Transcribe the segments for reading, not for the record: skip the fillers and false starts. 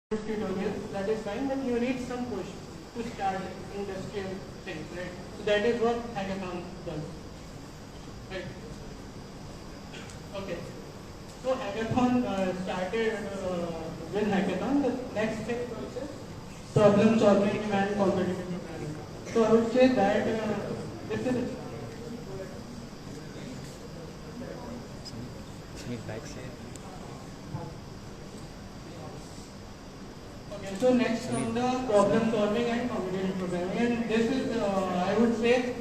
tutorial, that is fine, but you need some push to start industrial things, right? So that is what hackathon does, right? Okay. So hackathon started with hackathon. The next thing was problem solving and competitive programming. So I would say that this is. Okay, so next on the problem solving and competitive programming, and this is, I would say,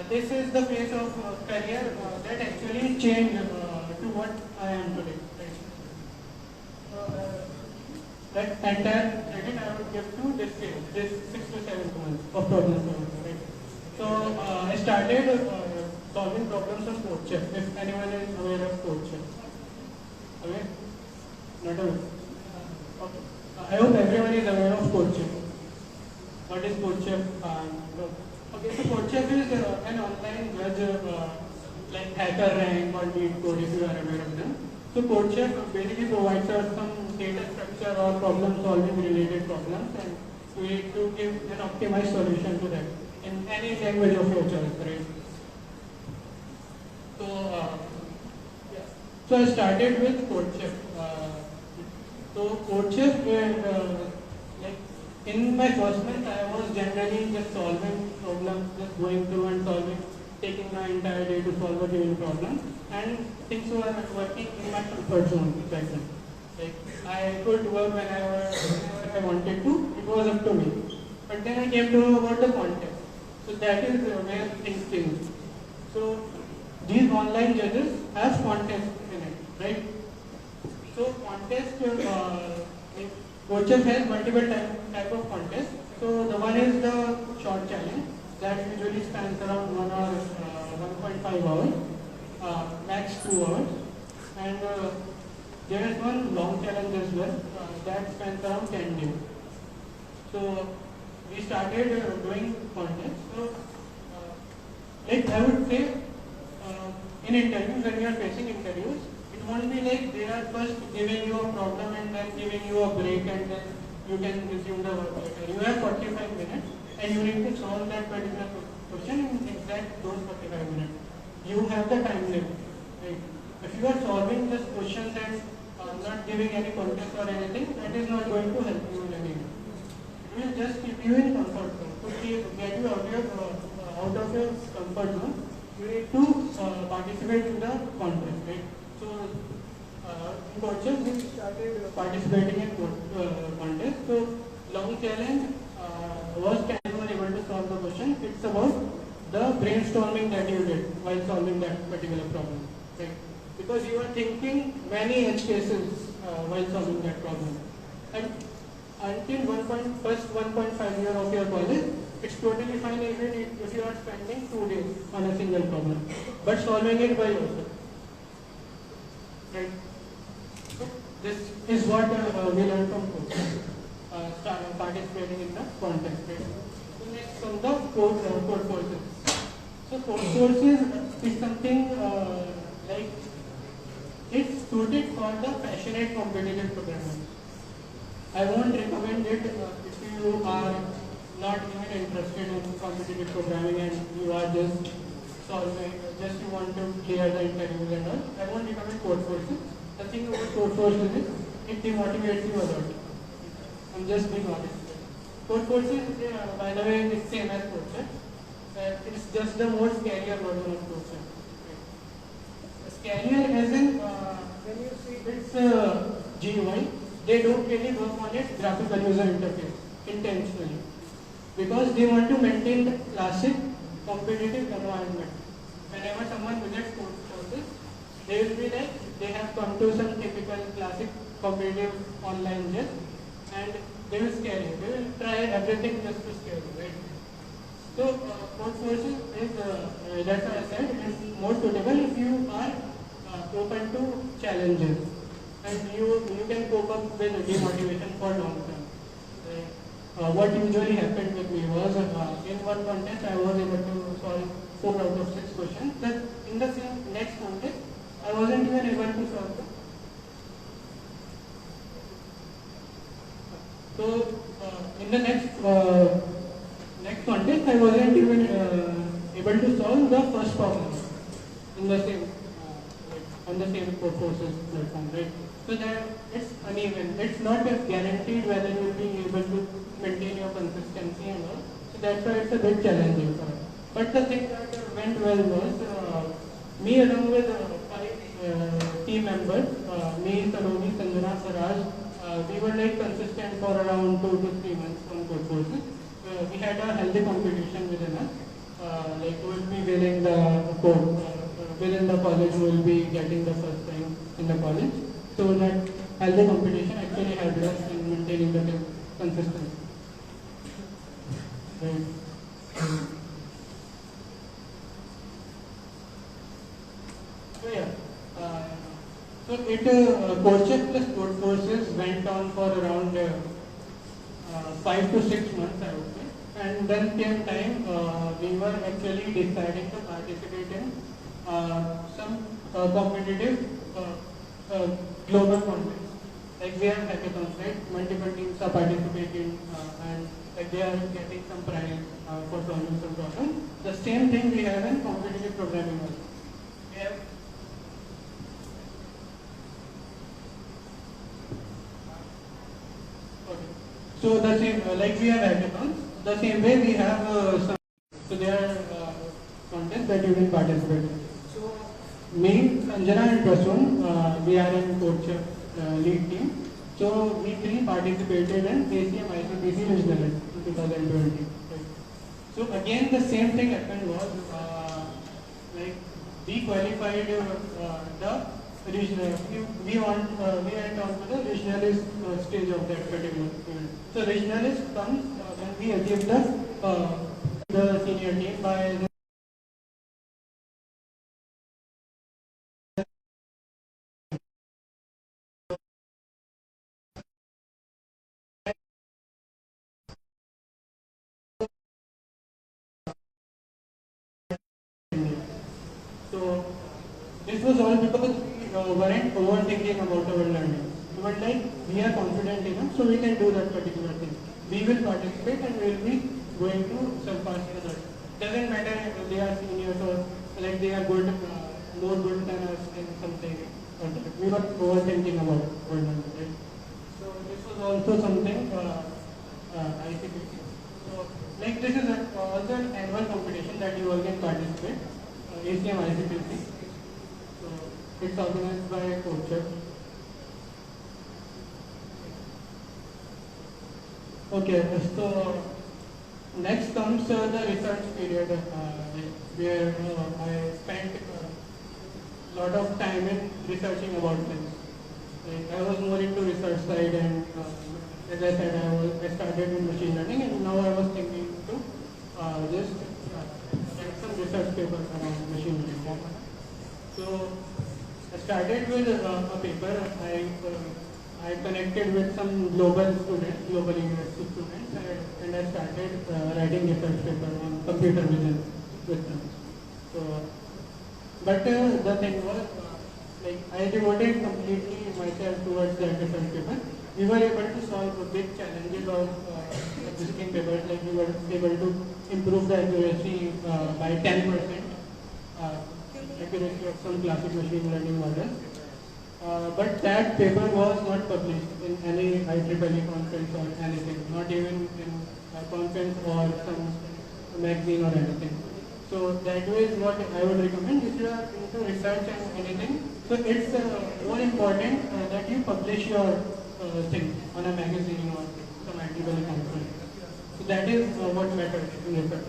this is the phase of career that actually changed to what I am today. Right? So, that entire credit I would give to this phase, this 6 to 7 months of problem solving. Right? So I started solving problems on CodeChef. If anyone is aware of CodeChef, aware? Not aware. Okay. I hope everyone is aware of CodeChef. What is CodeChef? Okay, so CodeChef is an online judge like HackerRank or LeetCode, if you are aware of them. So CodeChef basically provides us some data structure or problem solving related problems, and we need to give an optimized solution to that in any language of your choice, right? So, yeah. So I started with CodeChef. So CodeChef, like in my first month, I was generally just solving problems, just going through and solving, taking my entire day to solve a given problem, and things were working in my comfort zone back then. Like I could work whenever I wanted to. It was up to me. But then I came to know about the contest. So that is where things changed. So these online judges have contests in it, right? So contest, CodeChef has multiple type of contests. So the one is the short challenge that usually spans around 1 hour, 1.5 hours, max 2 hours, and there is one long challenge as well that spans around 10 days. So we started doing contests. So like I would say, in interviews, when you are facing interviews, it won't be like they are first giving you a problem and then giving you a break and then you can resume the work later. You have 45 minutes and you need to solve that particular question in exact those 45 minutes. You have the time limit. Right? If you are solving just questions and not giving any context or anything, that is not going to help you in any way. It will just keep you in comfort zone. To get you out of your comfort zone, you need to participate in the contest, right? So, in CodeChef, we started participating in contest. So, long challenge was can you were able to solve the question. It's about the brainstorming that you did while solving that particular problem, right? Because you are thinking many edge cases while solving that problem. And until first 1.5 year of your college, it's totally fine even if you are spending 2 days on a single problem, but solving it by yourself. Right? So this is what we learned from participating in the contest. Right? So next from the code courses. So code courses is something like it's suited for the passionate competitive programmer. I won't recommend it if you are not even interested in competitive programming and you are just solving, just you want to clear the interviews and all. I won't recommend code courses. The thing about code courses is it demotivates you a lot. I'm just being honest. Code courses, by the way, is same as CodeChef. It's just the more scarier version of CodeChef. Scarier as in when you see its GUI, they don't really work on its graphical user interface intentionally because they want to maintain the classic competitive environment. Whenever someone visits courses, they will be like they have come to some typical classic competitive online gist and they will scare you. They will try everything just to scare you, right? So code courses is that's why I said it is more suitable if you are open to challenges and you can cope up with demotivation for long term. What usually happened with me was in one contest I was able to solve 4 out of 6 questions, but in the next contest I wasn't even able to solve them. So in the next contest, I wasn't even able to solve the first problem in the same on the same forces platform, right? So that it's uneven. It's not guaranteed whether you will be able to maintain your consistency and all. So that's why it's a bit challenging for us. But the thing that went well was me along with five team members, me, Saloni, Sanjana, Saraj, we were like consistent for around 2 to 3 months on code courses. We had a healthy competition within us. Like who will be winning the code, within the college who will be getting the first rank in the college. So that healthy competition actually helped us in maintaining the consistency. Right. So yeah, so it CodeChef plus code courses went on for around 5 to 6 months, I would say. And then came time we were actually deciding to participate in some competitive global contests. Like we have hackathons, right? Multiple teams are participating and like they are getting some prize for solving some problem. The same thing we have in competitive programming also. We have so the same, like we have hackathons, the same way we have some, so there are contests that you can participate in. So me, Sanjana and Prasoon, we are in CodeChef lead team. So we three participated in ACM ICPC regional in 2020. Right. So again the same thing happened was like we qualified the regional. We went on to the regionalist stage of that particular event. So regionalist comes when we achieve the senior team by the so this was all because we weren't overthinking about our learning. We were like, we are confident enough, so we can do that particular thing. We will participate and we will be going to surpass others. Doesn't matter if they are seniors or like they are good, more good than us in something. We were overthinking about our learning, right? So this was also something ICPC. So like this is also an annual competition that you all can participate. ACM ICPC. So it's organized by CodeChef. Okay, so next comes the research period where I spent a lot of time in researching about things. Like I was more into research side and as I said, I started in machine learning and now I was thinking to just write some research paper around machine learning. So I started with a paper. I connected with some global students, global university students, and I started writing research paper on computer vision with them. So, but the thing was, like I devoted completely myself towards that research paper. We were able to solve the big challenges of existing papers, like we were able to improve the accuracy by 10%, accuracy of some classic machine learning models. But that paper was not published in any IEEE conference or anything, not even in a conference or some magazine or anything. So that way is what I would recommend if you are into research and anything. So it's more important that you publish your thing on a magazine or some IEEE conference. So that is what matters in research.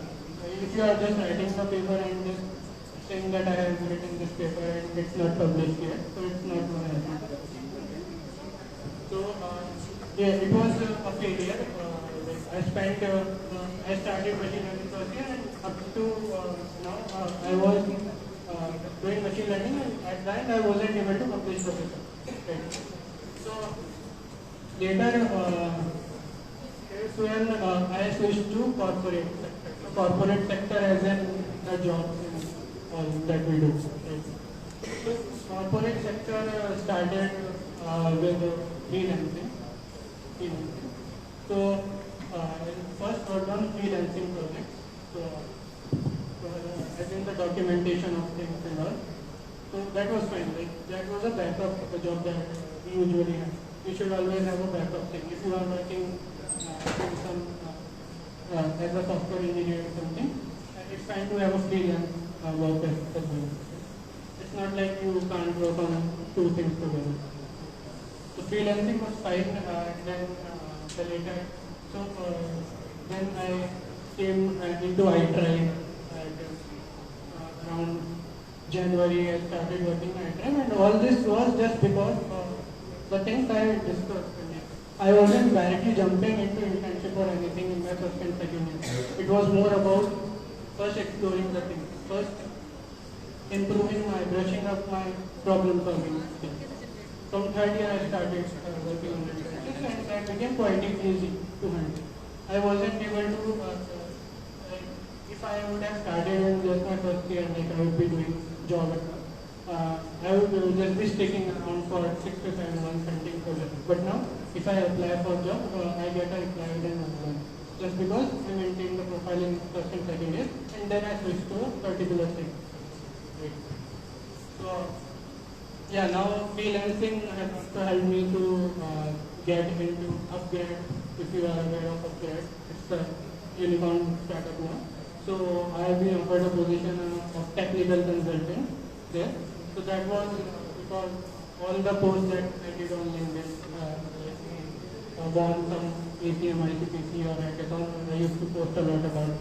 If you are just writing a paper and just saying that I have written this paper and it's not published yet, so it's not going to happen. So yeah, it was a failure. I started machine learning first year and up to now I was doing machine learning and at that I wasn't able to publish the paper. Right. So later it's when I switched to corporate sector. So corporate sector as a job that we do. Right. So corporate sector started with freelancing. So I first worked on freelancing projects. So as in the documentation of things and all. So that was fine. Like that was a backup of a job that we usually have. You should always have a backup thing. If you are working in some as a software engineer or something, it's fine to have a freelance work as well. It's not like you can't work on two things together. So freelancing was fine. Then the later, so then I came into iTribe around January. I started working at iTribe, and all this was just because the things I discussed. I wasn't directly jumping into internship or anything in my first and second year. It was more about first exploring the things, first improving brushing up my problem solving skills. From third year I started working on it, and that became quite easy to handle. I wasn't able to, if I would have started in just my first year, like I would be doing job at I would just be sticking around for 6 to 7 months hunting for jobs. But now, if I apply for a job, I get a reply within 1 month. Just because I maintain the profile in first and second year, and then I switch to a particular thing. Right. So, yeah, now freelancing has also helped me to get into Upgrade. If you are aware of Upgrade, it's the unicorn startup now. So I have been offered a position of technical consultant there. So that was because all the posts that I did on LinkedIn, won some ACM, ICPC or hackathon, I used to post a lot about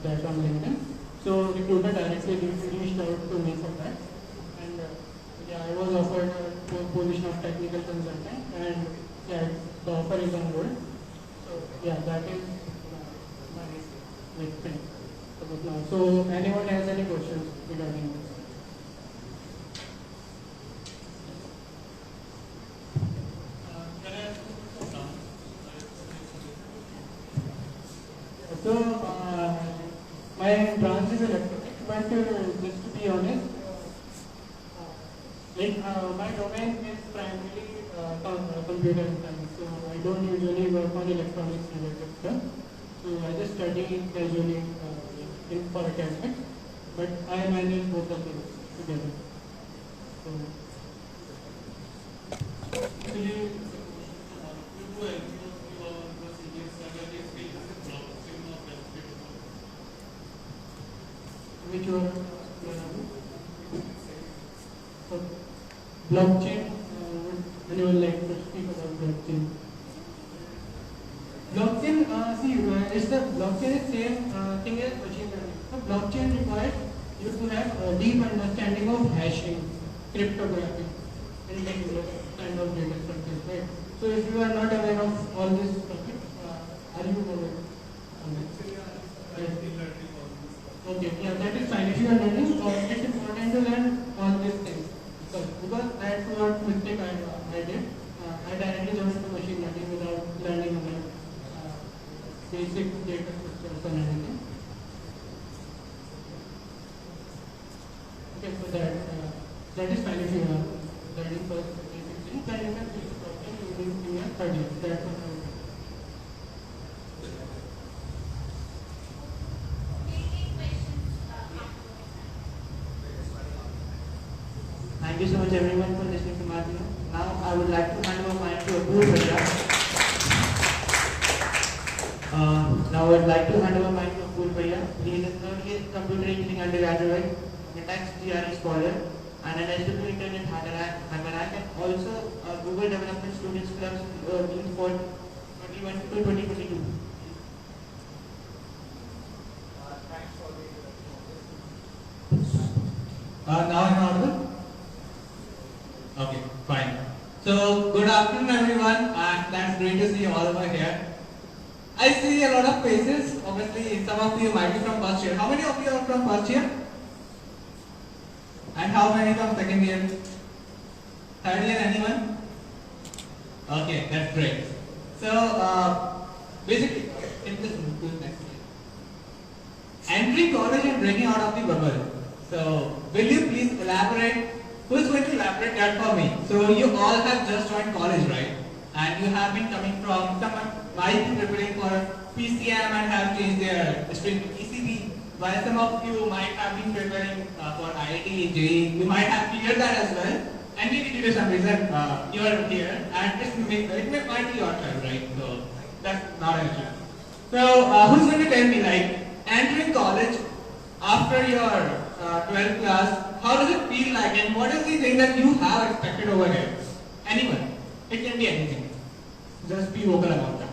that on LinkedIn. So recruiter directly reached out to me for that. And yeah, I was offered a position of technical consultant, and yeah, the offer is on hold. So yeah, that is my thing about now. So anyone has any questions regarding this? So my branch is electronics, but just to be honest, my domain is primarily computer science, so I don't usually work on electronics related stuff. So I just study casually for academics, but I manage both of things together. So actually, which one? Blockchain. Anyone like to speak about blockchain? Blockchain, it's the blockchain is same thing as machine learning. So blockchain requires you to have a deep understanding of hashing, cryptography, and kind of data structures, right? So if you are not aware of all this topic, are you aware on this? Okay, yeah, that is fine. If you are learning, it's important to learn all these things. Because that's what mistake I did. I directly jumped into machine learning without learning about basic data structures and everything. Okay, so that is fine if you are learning first basic things, then you can keep talking in your third year. That's what I would do. Thank you so much everyone for listening to Martin. Now I would like to hand over mic to Apoor Bhaiya. Now I would like to hand over mic to Apoor Bhaiya. He is a third year computer engineering undergraduate, a tax GRE scholar, and an SW Internet hacker, and also a Google Development Students Club team for 2021 to 2022. Now I'm audible? Okay, fine. So, good afternoon everyone, and that's great to see you all over here. I see a lot of faces. Obviously, some of you might be from first year. How many of you are from first year? And how many from second year? Third year, anyone? Okay, that's great. So, basically, in this next slide. Entering college and breaking out of the bubble. So, will you please elaborate? Who is going to elaborate that for me? So, you all have just joined college, right? And you have been coming from, might be preparing for PCM and have changed their stream to PCB, while some of you might have been preparing for IIT, JEE. You might have cleared that as well, and maybe due to some reason you are here, and it might be your turn, right? So that's not an issue. So who's going to tell me, like, entering college after your 12th class, how does it feel like, and what is the thing that you have expected over here? Anyone. It can be anything. Just be vocal about that.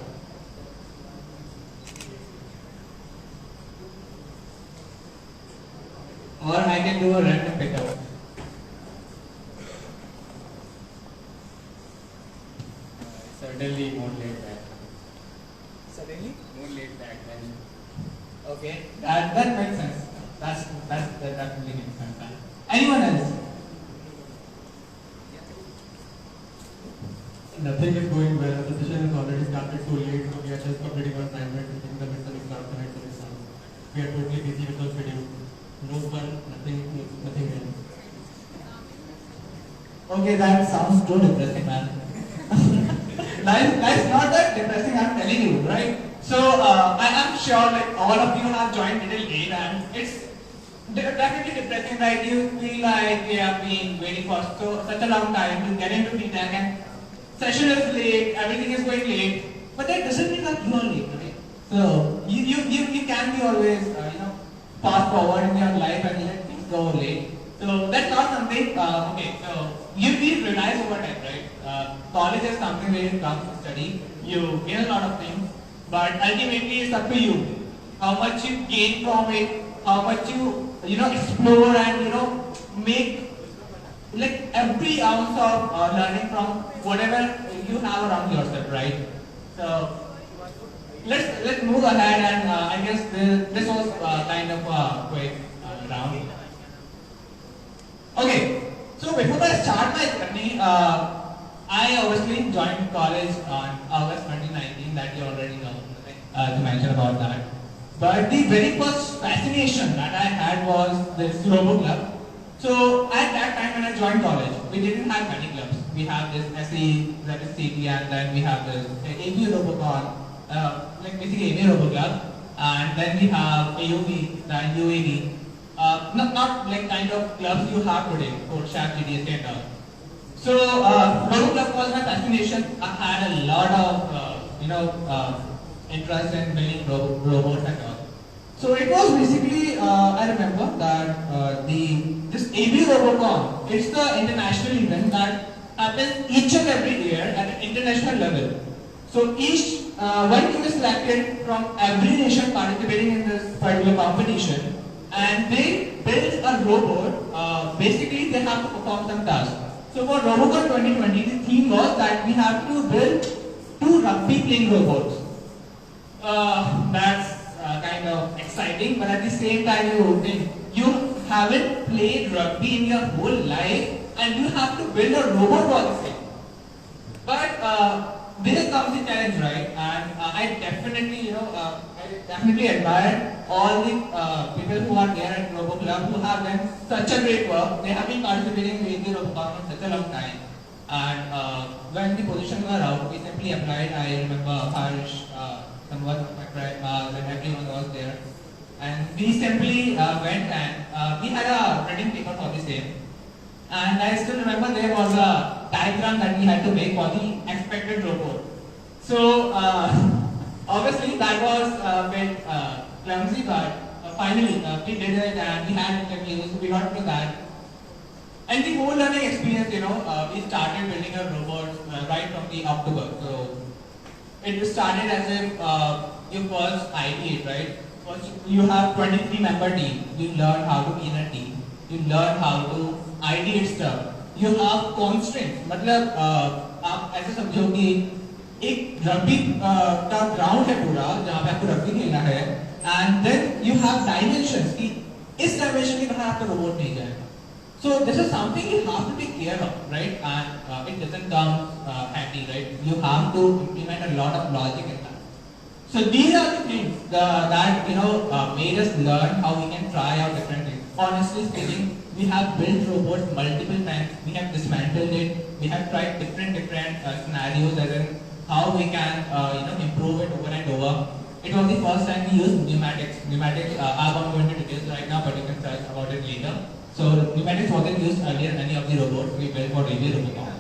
Or I can do a random pickup. Certainly more laid back. Suddenly? More laid back than. Okay, that makes sense. That definitely makes sense. Anyone else? Nothing is going well. The session has already started too late, so we are just completing our assignment, taking the midterm exams and exam exams. We are totally busy with our schedule. No fun, nothing else. Okay, that sounds too depressing, man. Life's not that depressing, I'm telling you, right? So, I am sure like all of you have joined little late, and it's definitely depressing, right? You feel like you have been waiting for such a long time to get into BTech, and session is late, everything is going late, but that doesn't mean that you are late, right? So, you can be always, fast forward in your life and let things go late. So, that's not something, okay, so you realize over time, right? College is something where you come to study, you gain a lot of things, but ultimately it's up to you. How much you gain from it, how much you explore and, make like every ounce of learning from whatever you have around yourself, right? So let's move ahead, and I guess this was kind of a quick round. Okay, so before I start my journey, I obviously joined college on August 2019, that you already know, to mention about that. But the very first fascination that I had was this Robo Club. So at that time when I joined college, we didn't have many clubs. We have this SE, that is CT, and then we have this AV Robocon, like basically AV Robo Club, and then we have AUV, then UAV. Not like kind of clubs you have today, CodeShap, GDSA and all. So Robo Club was my fascination. I had a lot of interest in building robots and all. So it was basically, I remember that this AV Robocon, it's the international event that happens each and every year at an international level. So each one team is selected from every nation participating in this particular competition, and they build a robot. Basically, they have to perform some tasks. So for Robocon 2020, the theme was that we have to build 2 rugby playing robots. That's kind of exciting, but at the same time you would think you haven't played rugby in your whole life and you have to build a robot for the same. But there comes the challenge, right? And I definitely admire all the people who are there at Robo Club who have done such a great work. They have been participating in the Robocon for such a long time. And when the positions were out, we simply applied. I remember Harsh, someone of my friend, and everyone was there. And we simply went and we had a written paper for the same. And I still remember there was a diagram that we had to make for the expected robot. So obviously that was a bit clumsy, but finally we did it and we had interviews, we got to that. And the whole learning experience, we started building a robot right from the October. So it started as if you first ideate, right? First you have 23-member team. You learn how to be in a team. You learn how to ideate stuff. You have constraints. मतलब आप ऐसे समझो कि एक rugby का ground है पूरा जहाँ पे आपको रग्बी खेलना है, and then you have dimensions कि इस dimension के बाहर आपका रोबोट नहीं जाएगा. So this is something you have to take care of, right? And it doesn't come handy, right? You have to implement a lot of logic in that. So these are the things that made us learn how we can try out different things. Honestly speaking, we have built robots multiple times. We have dismantled it. We have tried different scenarios, as in how we can improve over. It was the first time we used pneumatics. Pneumatics, I'm not going into details right now, but you can search about it later. So pneumatics wasn't used earlier in any of the robots we built for Railway Robocon.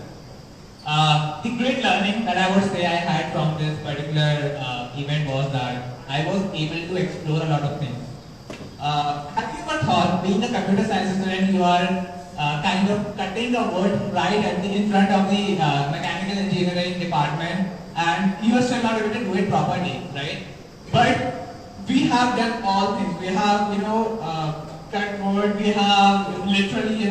The great learning that I would say I had from this particular event was that I was able to explore a lot of things. Have you ever thought, being a computer science student, you are kind of cutting a word right in front of the mechanical engineering department, and you are still not able to do it properly, right? But we have done all things. We have, cut word. We have literally,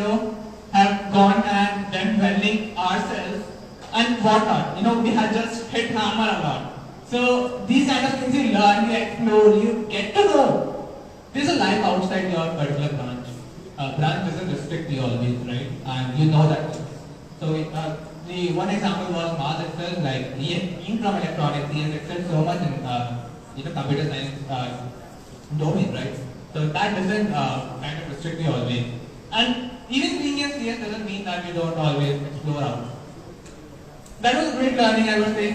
have gone and done welding ourselves and whatnot. We have just hit hammer a lot. So these kind of things you learn, you explore, you get to know. There's a life outside your particular branch. Branch doesn't restrict you always, right? And you know that. So the one example was Mars itself, like being from electronics, he has excelled so much in computer science domain, right? So that doesn't kind of restrict you always. And even being in CS doesn't mean that we don't always explore out. That was great learning, I would say.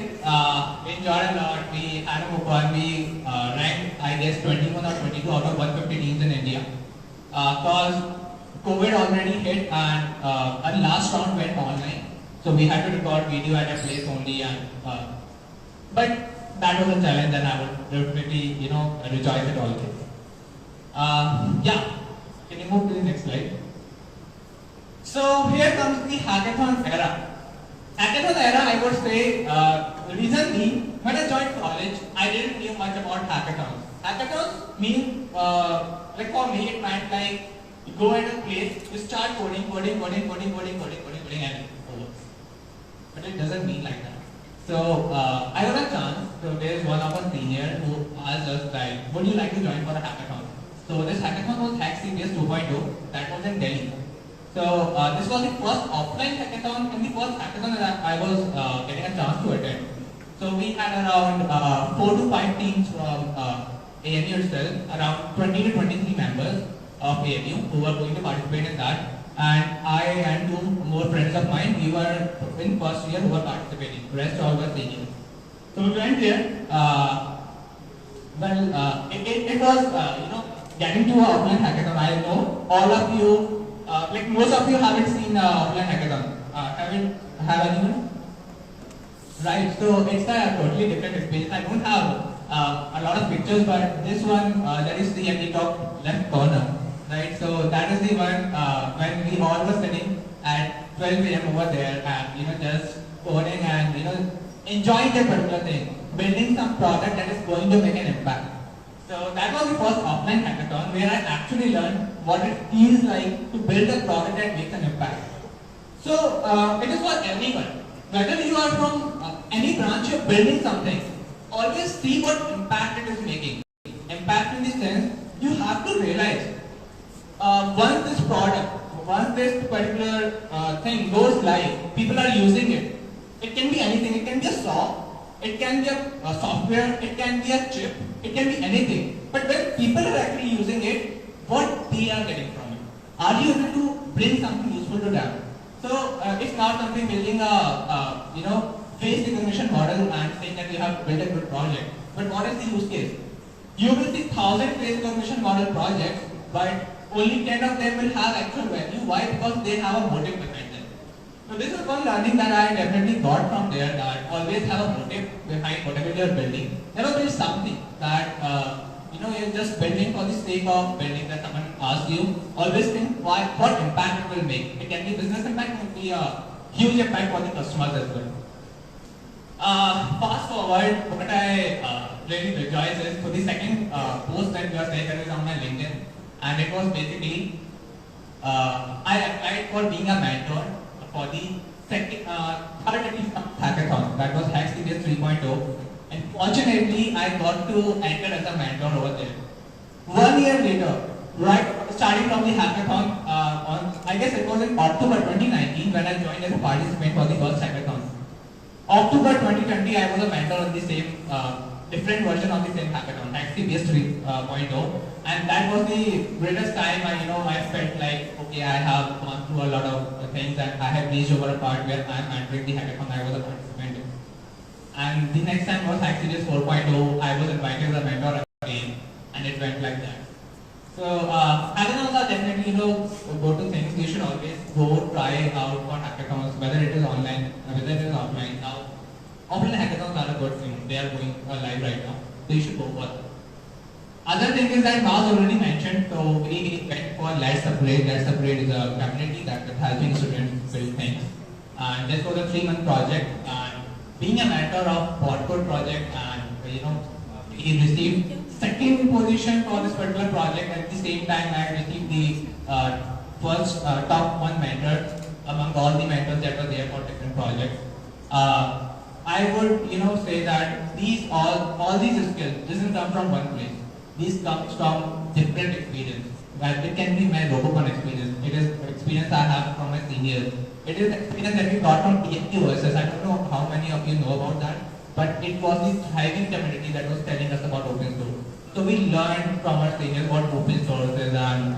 We enjoyed a lot. We had a fun. We ranked, I guess, 21 or 22 out of 150 teams in India. Because COVID already hit and our last round went online. So we had to record video at a place only. But that was a challenge and I would definitely, rejoice it always. Yeah. Can you move to the next slide? So here comes the hackathon era. Hackathon era, I would say, recently, when I joined college, I didn't know much about hackathons. Hackathons mean, like for me, it meant like, you go at a place, you start coding, and over. But it doesn't mean like that. So, I got a chance, so there's one of our seniors who asked us, like, would you like to join for a hackathon? So this hackathon was HackCBS 2.0, that was in Delhi. So this was the first offline hackathon and the first hackathon that I was getting a chance to attend. So we had around 4 to 5 teams from AMU itself, around 20 to 23 members of AMU who were going to participate in that. And I and 2 more friends of mine, we were in first year who were participating. The rest all were seniors. So we went there. It was getting to an offline hackathon. I know all of you. Like most of you haven't seen offline hackathon. Have anyone? Right, so it's a totally different experience. I don't have a lot of pictures, but this one, that is at the top left corner. Right, so that is the one when we all were sitting at 12 AM over there and just coding and enjoying that particular thing, building some product that is going to make an impact. So that was the first offline hackathon where I actually learned what it feels like to build a product that makes an impact. So it is for everyone. Whether you are from any branch, you're building something, always see what impact it is making. Impact in the sense, you have to realize once this particular thing goes live, people are using it. It can be anything, it can be a saw, it can be a software, it can be a chip, it can be anything. But when people are actually using it, what they are getting from it? Are you able to bring something useful to them? So it's not something building a face recognition model and saying that you have built a good project. But what is the use case? You will see 1,000 face recognition model projects, but only 10 of them will have actual value. Why? Because they have a motive behind them. So this is one learning that I definitely got from there, that always have a motive behind whatever you are building. Never build something that you're just building for the sake of building, that someone asks you. Always think what impact it will make. It can be business impact, it can be a huge impact for the customers as well. Fast forward, what I really rejoice is for the second post that you are saying that is on my LinkedIn, and it was basically I applied for being a mentor for the third hackathon, that was HackCBS 3.0, and fortunately I got to enter as a mentor over there. 1 year later, right, starting from the hackathon, I guess it was in October 2019 when I joined as a participant for the first hackathon. October 2020, I was a mentor on the same, different version of the same hackathon, HackCBS 3.0, and that was the greatest time I felt like, okay, I have gone through a lot of things and I have reached over a part where I am entering the hackathon I was a participant in. And the next time was Hack Series 4.0. I was invited as a mentor again, and it went like that. So hackathons are definitely, go-to things. You should always go try out for hackathons, whether it is online, whether it is offline. Now, offline hackathons are a good thing. They are going live right now, so you should go for them. Other thing is that Maz already mentioned, so we went for Let's Upgrade. Let's Upgrade is a community that is helping students build things. And this was a 3-month project. And being a mentor of Botcode project, and he received second position for this particular project. At the same time, I received the first top 1 mentor among all the mentors that were there for different projects. I would say that all these skills doesn't come from one place. These comes from different experience. Well, it can be my Robocon experience. It is experience I have from my seniors. It is experience that we got from TFT versus. I don't know how many of you know about that, but it was the thriving community that was telling us about open source. So we learned from our seniors what open source is and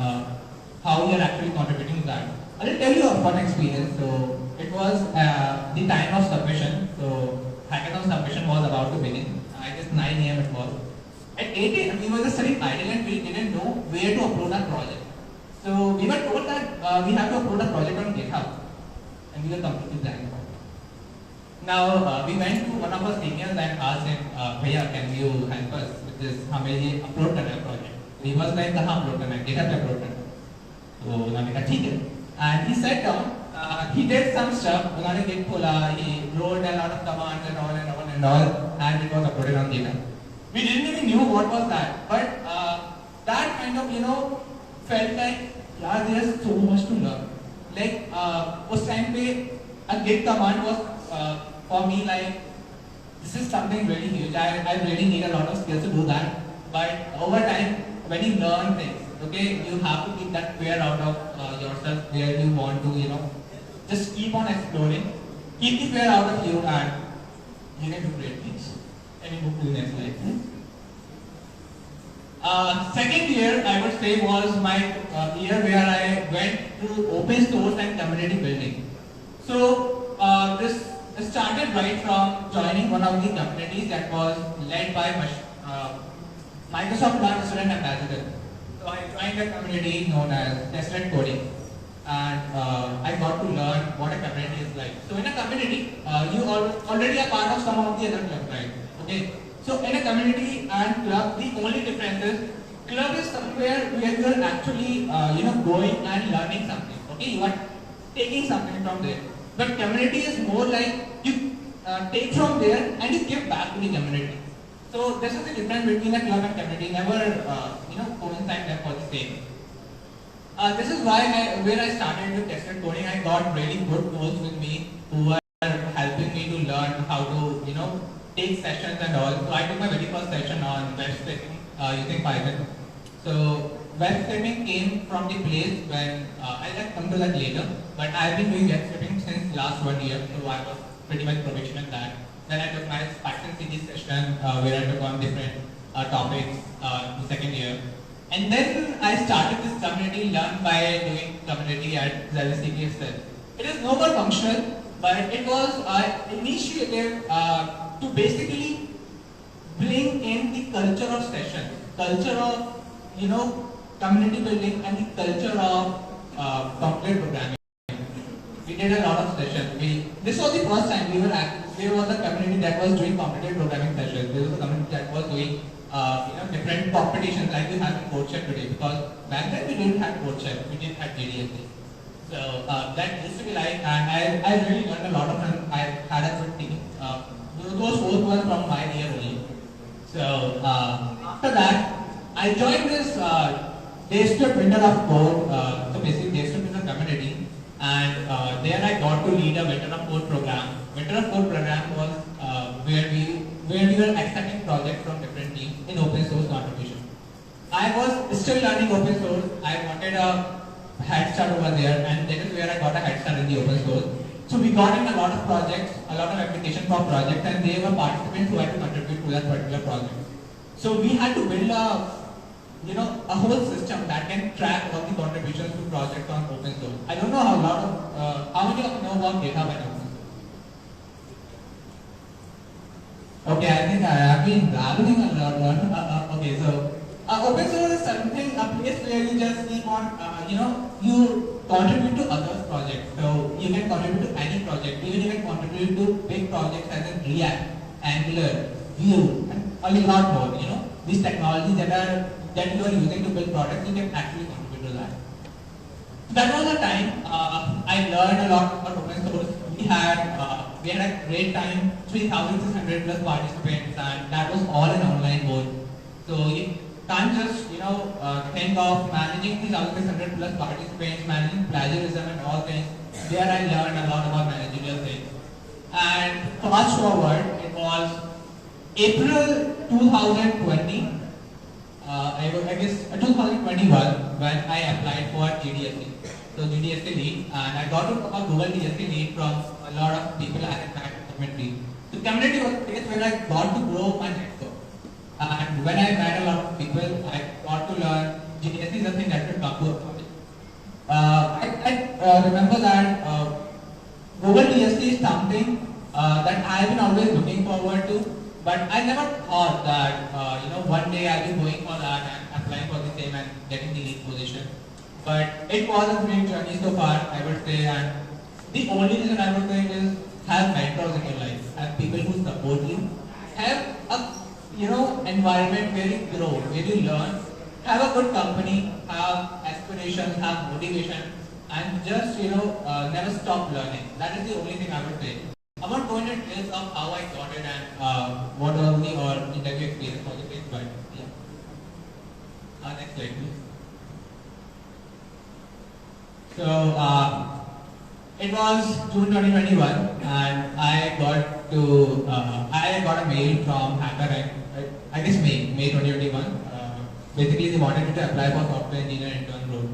how we are actually contributing to that. I will tell you a fun experience. So it was the time of submission. So hackathon submission was about to begin. I guess 9 AM it was. At 8 AM we were just sitting idle and we didn't know where to upload our project. So we were told that we have to upload a project on GitHub, and we were completely blank. Now we went to one of our seniors and asked him, "Bhaiya, can you help us with this? हमें ये upload करना है project." He was like, "कहाँ upload करना है? GitHub पे upload करना है." तो उन्होंने कहा ठीक है. And he sat down. He did some stuff. उन्होंने Git खोला. He wrote a lot of commands and all, and it was uploaded on GitHub. We didn't even know what was that, but that kind of felt like, yeah, there's so much to learn. Like उस time पे a Git command was for me like, this is something really huge. I really need a lot of skills to do that. But over time, when you learn things, okay, you have to keep that fear out of yourself where you want to, just keep on exploring. Keep the fear out of you and you can do great things. And you move to the next slide. Second year, I would say, was my year where I went to open source and community building. So this started right from joining one of the communities that was led by Microsoft Learn Student Ambassador. So I joined a community known as Tested Coding, and I got to learn what a community is like. So in a community, you already are part of some of the other clubs, right? Okay. So in a community and club, the only difference is club is somewhere where you are actually going and learning something. Okay, you are taking something from there. But community is more like you take from there and you give back to the community. So this is the difference between a club and community. Never coincide them for the same. This is why when I started with Tested Coding, I got really good tools with me who were helping me to learn how to take sessions and all. So I took my very first session on web scraping using Python. So web scraping came from the place when I'll come to that later. But I've been doing web scraping since last 1 year, so I was pretty much proficient in that. Then I took my Python series session where I took on different topics the second year. And then I started this community learn by doing community at Xevis CPSL. It is no more functional, but it was an initiative to basically bring in the culture of session, culture of community building, and the culture of computer programming. We did a lot of sessions. This was the first time there was a community that was doing computer programming sessions. There was a community that was doing different competitions like we have in CodeChef today, because back then we didn't have CodeChef, we didn't have JDSC. So that used to be like, and I really learned a lot of them. I had a good team. Those both were from my year only. So after that, I joined this Desktop Winter of Code, so basically Desktop is a community, and there I got to lead a Winter of Code program. Winter of Code program was where we were accepting projects from different teams in open source contribution. I was still learning open source. I wanted a head start over there, and that is where I got a head start in the open source. So we got in a lot of projects, a lot of applications for projects, and they were participants who had to contribute to that particular project. So we had to build a whole system that can track all the contributions to projects on open source. I don't know how many of you know about GitHub and open source. Okay, I think I have been traveling a lot. Okay, so open source is something, a place where you just keep on, you contribute to others' projects. So you can contribute to any project. Even you can contribute to big projects as in React, Angular, Vue, and a lot more. These technologies that you are using to build products, you can actually contribute to that. That was the time I learned a lot about open source. We had a great time, 3,600 plus participants, and that was all in online mode. So you can't just think of managing 3,600 plus participants, managing plagiarism and all things. There I learned a lot about managerial things. And fast forward, it was April 2020. I guess 2021 when I applied for GDSC. So GDSC lead, and I got a Google DSC lead from a lot of people I had met in the community. The community was a place where I got to grow my network. And when I met a lot of people, I got to learn GDSC is a thing that should come to a college. I remember that Google DSC is something that I have been always looking forward to. But I never thought that one day I'll be going for that and applying for the same and getting the lead position. But it was a great journey so far, I would say, and the only reason I would say is have mentors in your life, have people who support you, have a environment where you grow, where you learn, have a good company, have aspirations, have motivation, and just never stop learning. That is the only thing I would say. I'm not going into details of how I got it and what was the interview experience for the thing, but yeah. Next slide, please. So it was June 2021, and I got a mail from HackerRank. I guess May 2021. Basically, they wanted me to apply for software engineer intern role.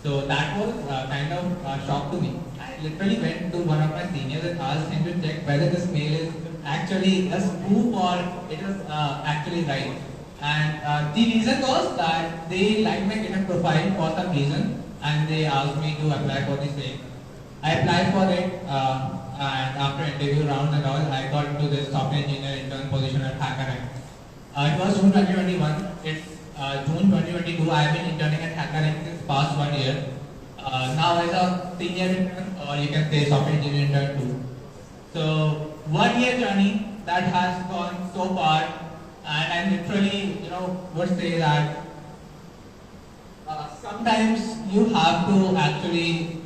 So that was kind of a shock to me. I literally went to one of my seniors and asked him to check whether this mail is actually a spoof or it is actually right. And the reason was that they liked my GitHub profile for some reason, and they asked me to apply for the same. I applied for it, and after interview rounds and all, I got into this software engineer intern position at HackerRank. It was June 2021. It's June 2022. I have been interning at HackerRank since past 1 year. Now as a senior intern, or you can say software engineer intern too. So 1 year journey that has gone so far, and I literally would say that sometimes you have to actually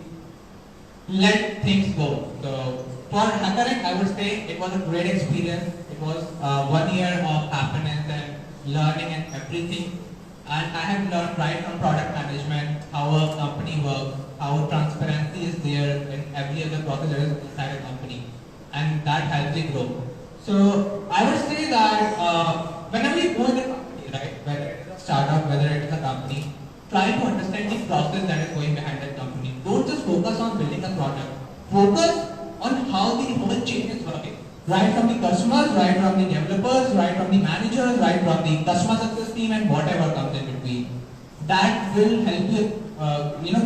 let things go. So for HackerRank, I would say it was a great experience. It was 1 year of happiness and learning and everything. And I have learned right from product management, how a company works, how transparency is there in every other process that is inside a company. And that helps you grow. So I would say that whenever you go in a company, right, whether it is a startup, whether it is a company, try to understand the process that is going behind that company. Don't just focus on building a product. Focus on how the whole chain is working. Right from the customers, right from the developers, right from the managers, right from the customer success team, and whatever comes in between. That will help you,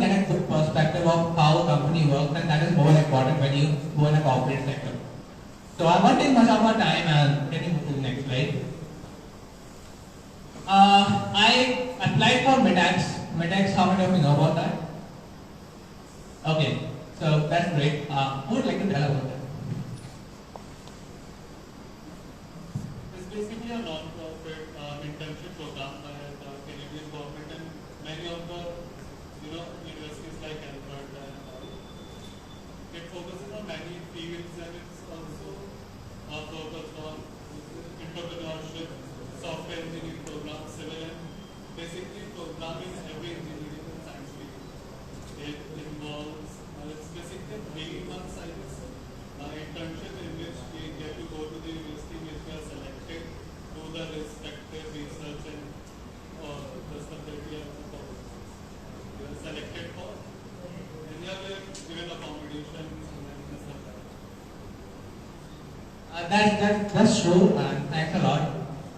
get a good perspective of how a company works, and that is more important when you go in a corporate sector. So I won't take much of our time, and can you move to the next slide? I applied for MedX. MedX, how many of you know about that? Okay, so that's great. Who would like to tell about that? It's basically a non-profit internship program by the Canadian government and many of the universities like Alberta and all. It focuses on many fields, and it's also focused on entrepreneurship, software engineering program, civil, and basically programming every engineering and science field. It involves, it's basically a 3-month cycle internship in which we get to go to the university which we are selected, do the respective research and the stuff that we are selected for. And we are given accommodation and stuff like that. That's true, and thanks a lot.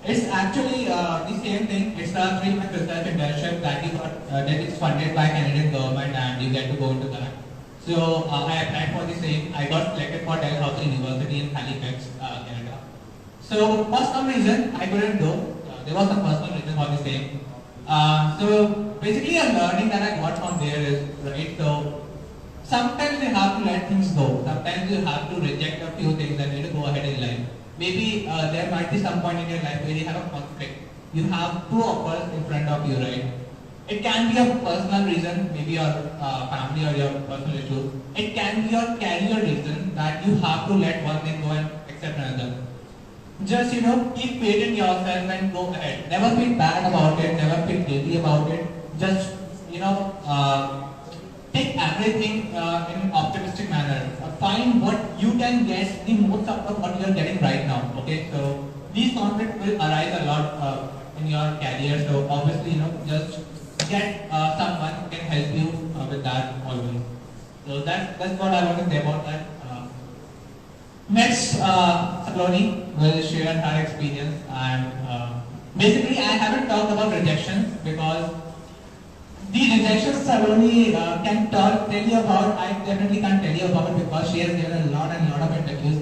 It's actually the same thing. It's a 3-month research internship that is funded by Canadian government, and you get to go into that. So I applied for the same. I got selected for Dalhousie University in Halifax, Canada. So for some reason I couldn't go. There was some personal reason for the same. So basically a learning that I got from there is, right, so sometimes you have to let things go. Sometimes you have to reject a few things and need to go ahead in life. Maybe there might be some point in your life where you have a conflict. You have two offers in front of you, right? It can be a personal reason, maybe your family or your personal issue. It can be your career reason that you have to let one thing go and accept another. Just, keep faith in yourself and go ahead. Never feel bad about it, never feel guilty about it. Just, take everything in an optimistic manner. Find what you can get the most out of what you are getting right now. Okay, so these conflicts will arise a lot in your career. So obviously, just get someone who can help you with that always. So that's what I want to say about that. Next, Saloni will share her experience, and basically I haven't talked about rejections because the rejections Saloni can tell you about. I definitely can't tell you about it because she has given a lot of interviews.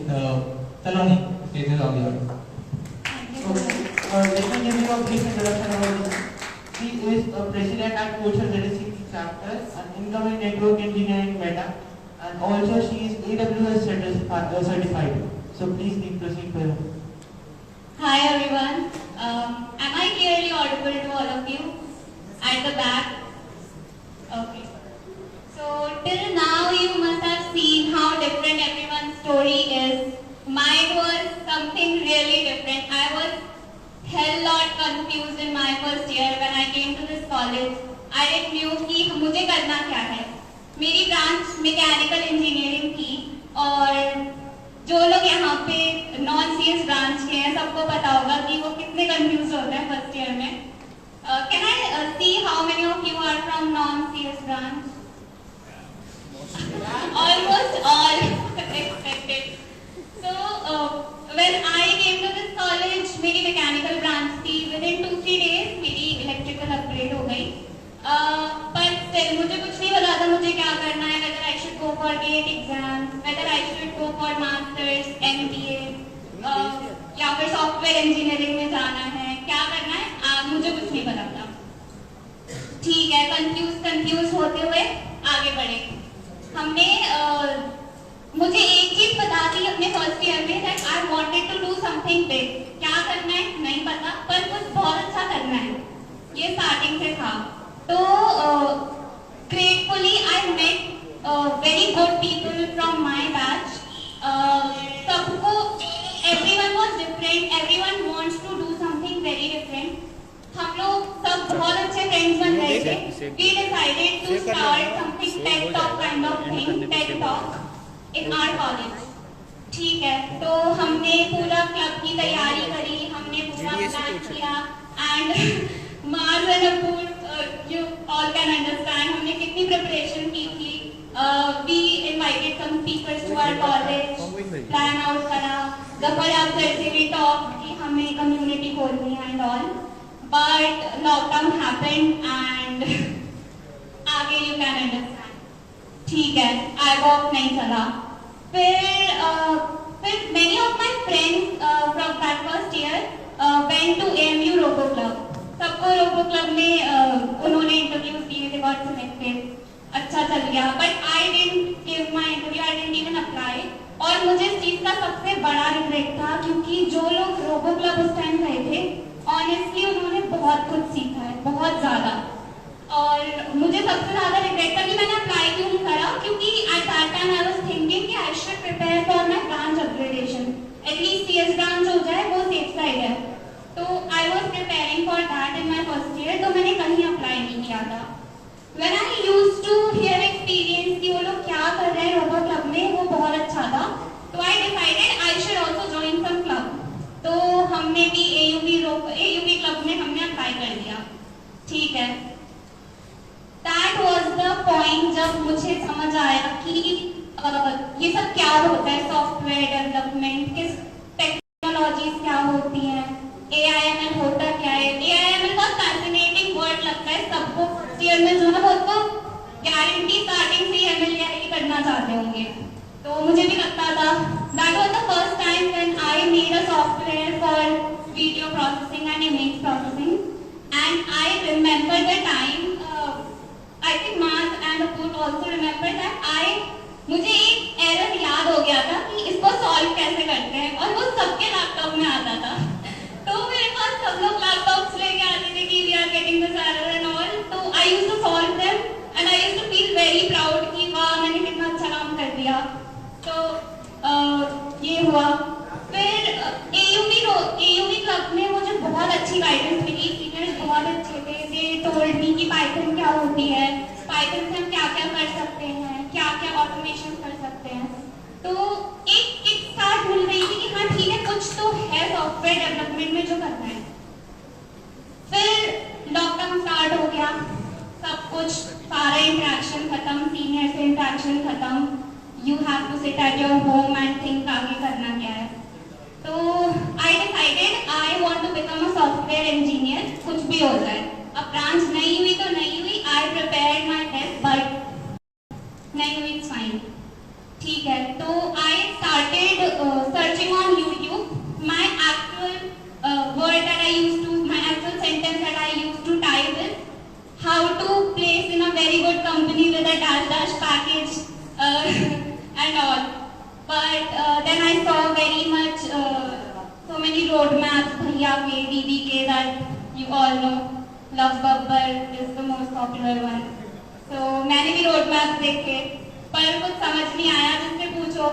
Saloni, the stage is all yours. So, let me give you a brief introduction about this. She is a president at Coach's Legacy chapter, an incoming network engineering Meta, and also she is AWS certified. So please proceed further. Hi everyone. Am I clearly audible to all of you? At the back? Okay. So till now you must have seen how different everyone's story is. Mine was something really different. I was hell lot confused in my first year when I came to this college. I didn't knew कि मुझे करना क्या है. मेरी branch mechanical engineering थी और जो लोग यहाँ पे नॉन सीएस ब्रांच के हैं सबको पता होगा कि वो कितने कंफ्यूज होते हैं फर्स्ट ईयर में. Can I see how many of you are from non-CS branch? Almost all expected. So when I came to this college, मेरी mechanical branch थी. Within 2-3 days मेरी electrical upgrade हो गई. But still मुझे कुछ नहीं पता था मुझे क्या करना है. Whether I should go for GATE exams, whether I should go for masters, MBA, या फिर software engineering में जाना है. क्या करना है मुझे कुछ नहीं पता था. ठीक है, कंफ्यूज होते हुए आगे बढ़े. हमने मुझे एक चीज पता थी अपने फर्स्ट ईयर में that I wanted to do something big. क्या करना है नहीं पता पर कुछ बहुत अच्छा करना है. ये स्टार्टिंग से था. तो gratefully I met very good people from my batch. सबको everyone was different. Everyone wants to do something very different. हम लोग सब बहुत अच्छे फ्रेंड्स बन गए थे. We decided to start something TED Talk kind of thing, TED Talk in our college. ठीक है, तो हमने पूरा क्लब की तैयारी करी, हमने पूरा प्लान किया and Mars and Apur, you all can understand हमने कितनी प्रिपरेशन की थी. We invited some speakers to our college, plan out करा, गफर आप जैसे भी talk कि हमें community खोलनी है and all. But lockdown happened and आगे you can understand. ठीक है, iWalk नहीं चला. फिर many of my friends from that first year went to AMU Robo Club. सबको Robo Club में उन्होंने interviews दिए, they got selected. अच्छा चल गया. But I didn't give my interview, I didn't even apply. और मुझे इस चीज का सबसे बड़ा regret था क्योंकि जो लोग Robo Club उस टाइम गए थे ऑनेस्टली उन्होंने बहुत कुछ सीखा है, बहुत ज़्यादा. और मुझे सबसे ज़्यादा रिग्रेट था कि मैंने अप्लाई क्यों नहीं करा क्योंकि at that time I was thinking कि I should prepare for my branch upgradation. At least CS branch हो जाए वो सेफ साइड है. तो I was preparing for that in my first year. तो मैंने कहीं अप्लाई नहीं किया था. When I used to hear experience कि वो लोग क्या कर रहे हैं रोबो क्लब में, वो बहुत अच्छा था. तो I decided I should also join some club. तो हमने भी AUB क्लब में हमने अप्लाई कर दिया. ठीक है, दैट वाज द पॉइंट जब मुझे समझ आया कि ये सब क्या होता है, सॉफ्टवेयर डेवलपमेंट, किस टेक्नोलॉजीज क्या होती हैं, AIML होता क्या है. AIML बहुत फैसिनेटिंग वर्ड लगता है सबको फर्स्ट ईयर में, जो ना बहुत गारंटी स्टार्टिंग से ML करना चाहते होंगे. तो मुझे भी लगता था that was the first time when I made a software for video processing and image processing and I remember the time I think Mark and Apoorv also remember that मुझे एक एरर याद हो गया था कि इसको सॉल्व कैसे करते हैं और वो सबके लैपटॉप में आता था। तो मेरे पास सब लोग लैपटॉप्स लेके आते थे कि we are getting this error and all, तो I used to solve them and I used to feel very proud कि वाह मैंने कितना अच्छा काम कर दिया। तो ये हुआ। फिर AUV क्लब में मुझे बहुत अच्छी गाइडेंस मिली, सीनियर्स बहुत अच्छे थे। दे टोल्ड मी कि पाइथन क्या होती है, पाइथन से हम क्या क्या कर सकते हैं, क्या क्या ऑटोमेशन कर सकते हैं। तो एक किक स्टार्ट मिल रही थी कि हाँ ठीक है कुछ तो है सॉफ्टवेयर डेवलपमेंट में जो करना है। फिर लॉकडाउन स्टार्ट हो गया, सब कुछ सारा इंटरेक्शन खत्म, सीनियर से इंटरेक्शन खत्म, you have to sit at your home and think आगे करना क्या है। तो I decided I want to become a software engineer, कुछ भी हो जाए। अब ब्रांच नहीं हुई तो नहीं हुई, I prepared my test but नहीं हुई, इट्स फाइन, ठीक है। तो I started searching on YouTube my actual word that I used to, my actual sentence that I used to type is how to place in a very good company with a dash package and all, but then I saw very much so many roadmaps bhaiya ke didi ke that you all know, Love Bubber is the most popular one. So मैंने भी roadmaps देखे पर कुछ समझ नहीं आया। जिससे पूछो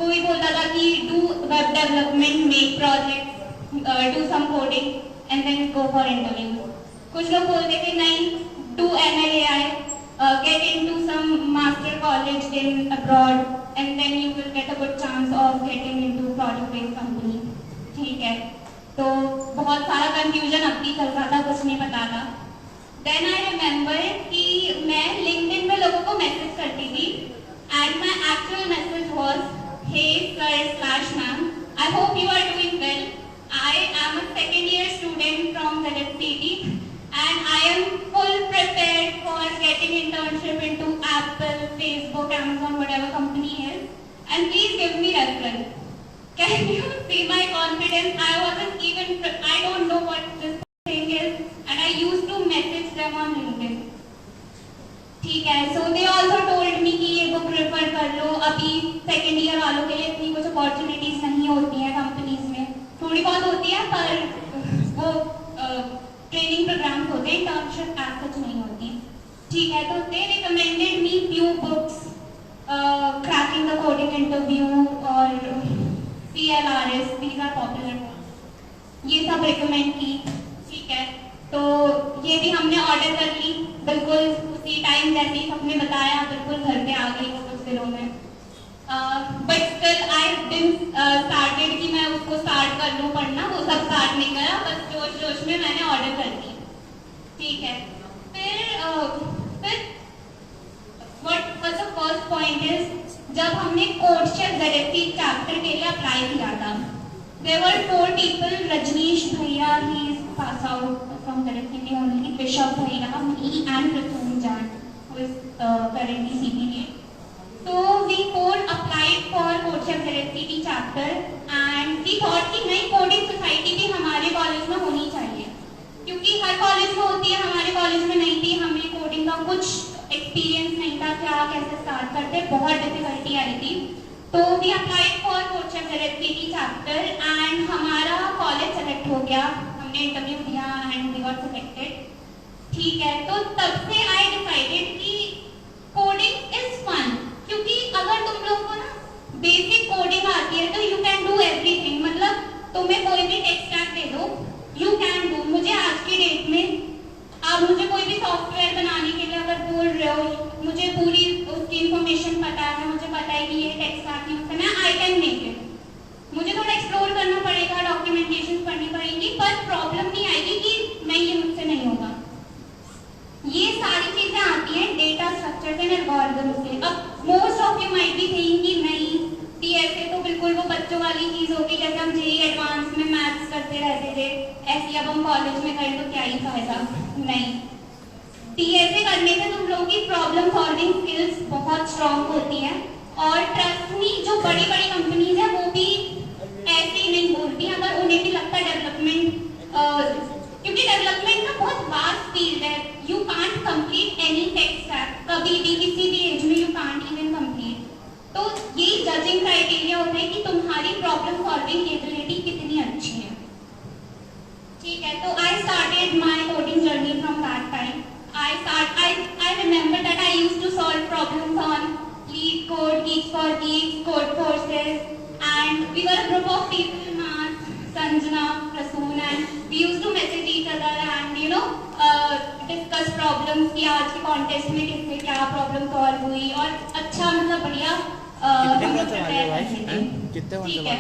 कोई बोलता था कि do web development, make projects, do some coding and then go for interviews। कुछ लोग बोलते थे नहीं do MLAI, get into some master college in abroad and then you will get a good chance of getting into project based company, ठीक है। तो बहुत सारा कंफ्यूजन अब भी चल रहा था, कुछ नहीं पता था। देन आई रिमेंबर कि मैं लिंक्डइन पे लोगों को मैसेज करती थी and my actual message was hey sir ma'am, I hope you are doing well, I am a second year student from ZSCT and I am full prepared for getting internship into Apple, Facebook, Amazon, whatever company is, and please give me reference. Can you see my confidence? I wasn't even, I don't know what this thing is and I used to message them on LinkedIn, ठीक है। So they also told me कि ये book refer कर लो, अभी second year वालों के लिए इतनी कुछ opportunities नहीं होती हैं companies में, थोड़ी बहुत होती है पर वो ट्रेनिंग प्रोग्राम्स होते हैं, इंटर्नशिप एज सच नहीं होती, ठीक है। तो they recommended me few books, cracking the coding interview और CLRS, these are popular books, ये सब रिकमेंड की, ठीक है। तो ये भी हमने ऑर्डर कर ली, बिल्कुल उसी टाइम जैसे ही सबने बताया बिल्कुल घर पे आ गई वो कुछ दिनों में। But still I didn't started कि मैं उसको स्टार्ट कर लूँ पढ़ना, वो सब स्टार्ट नहीं करा, बस जोश में मैंने ऑर्डर कर दी, ठीक है। फिर what was the first point is जब हमने कोडशेफ ZSC चैप्टर के लिए अप्लाई किया था, देयर वर 4 पीपल, रजनीश भैया, he is pass out from ZSC only, bishop भैया, मी एंड प्रसून जान who is currently CPA। So we 4 applied for CodeChef ZSCT chapter and we thought कि नहीं coding society भी हमारे कॉलेज में होनी चाहिए, क्योंकि हर कॉलेज में होती है, हमारे कॉलेज में नहीं थी, हमें कोडिंग का कुछ एक्सपीरियंस नहीं था, क्या कैसे स्टार्ट करते, बहुत डिफिकल्टी आई थी। तो we applied for CodeChef ZSCT chapter and हमारा कॉलेज सेलेक्ट हो गया, हमने इंटरव्यू दिया and we got selected, ठीक है। तो तब से I decided कि कोडिंग इज फन, क्योंकि अगर तुम लोग को ना बेसिक कोडिंग आती है तो यू कैन डू एवरीथिंग, मतलब तुम्हें कोई भी टेक स्टैक दे दो, यू कैन डू। मुझे आज की डेट में आप मुझे कोई भी सॉफ्टवेयर बनाने के लिए अगर बोल रहे हो, मुझे पूरी उसकी इंफॉर्मेशन पता है, मुझे पता है कि ये टेक स्टैक यूज करना है, आई कैन मेक इट। मुझे थोड़ा एक्सप्लोर करना पड़ेगा, डॉक्यूमेंटेशन पढ़नी पड़ेगी, पर प्रॉब्लम नहीं आएगी कि नहीं ये मुझसे नहीं होगा। ये सारी चीजें आती हैं डेटा स्ट्रक्चर एंड एल्गोरिथम से। अब most of you might be thinking कि नहीं DSA तो बिल्कुल वो बच्चों वाली चीज होगी, जैसे हम JEE एडवांस में मैथ्स करते रहते थे, ऐसी अब हम कॉलेज में करें तो क्या ही फायदा। नहीं, DSA करने से तुम लोगों की प्रॉब्लम सॉल्विंग स्किल्स बहुत स्ट्रांग होती है और ट्रस्ट मी, जो बड़ी बड़ी कंपनीज है वो भी ऐसे ही नहीं बोलती, अगर उन्हें भी लगता है डेवलपमेंट, क्योंकि डेवलपमेंट ना बहुत वास्ट फील्ड है, you can't complete any tech stack, कभी भी किसी भी एज में यू कांट इवन कंप्लीट। तो यही जजिंग क्राइटेरिया होता है कि तुम्हारी प्रॉब्लम सॉल्विंग एबिलिटी कितनी अच्छी है। ठीक है, तो I started my coding journey from that time. I remember that I used to solve problems on Lead Code, Geeks for Geeks, Code Forces, and we were a group of people, Manas, Sanjana, Rasool, and we used to message each other and discuss problems कि आज के contest में किससे क्या problem solve हुई, और अच्छा मतलब बढ़िया ठीक है।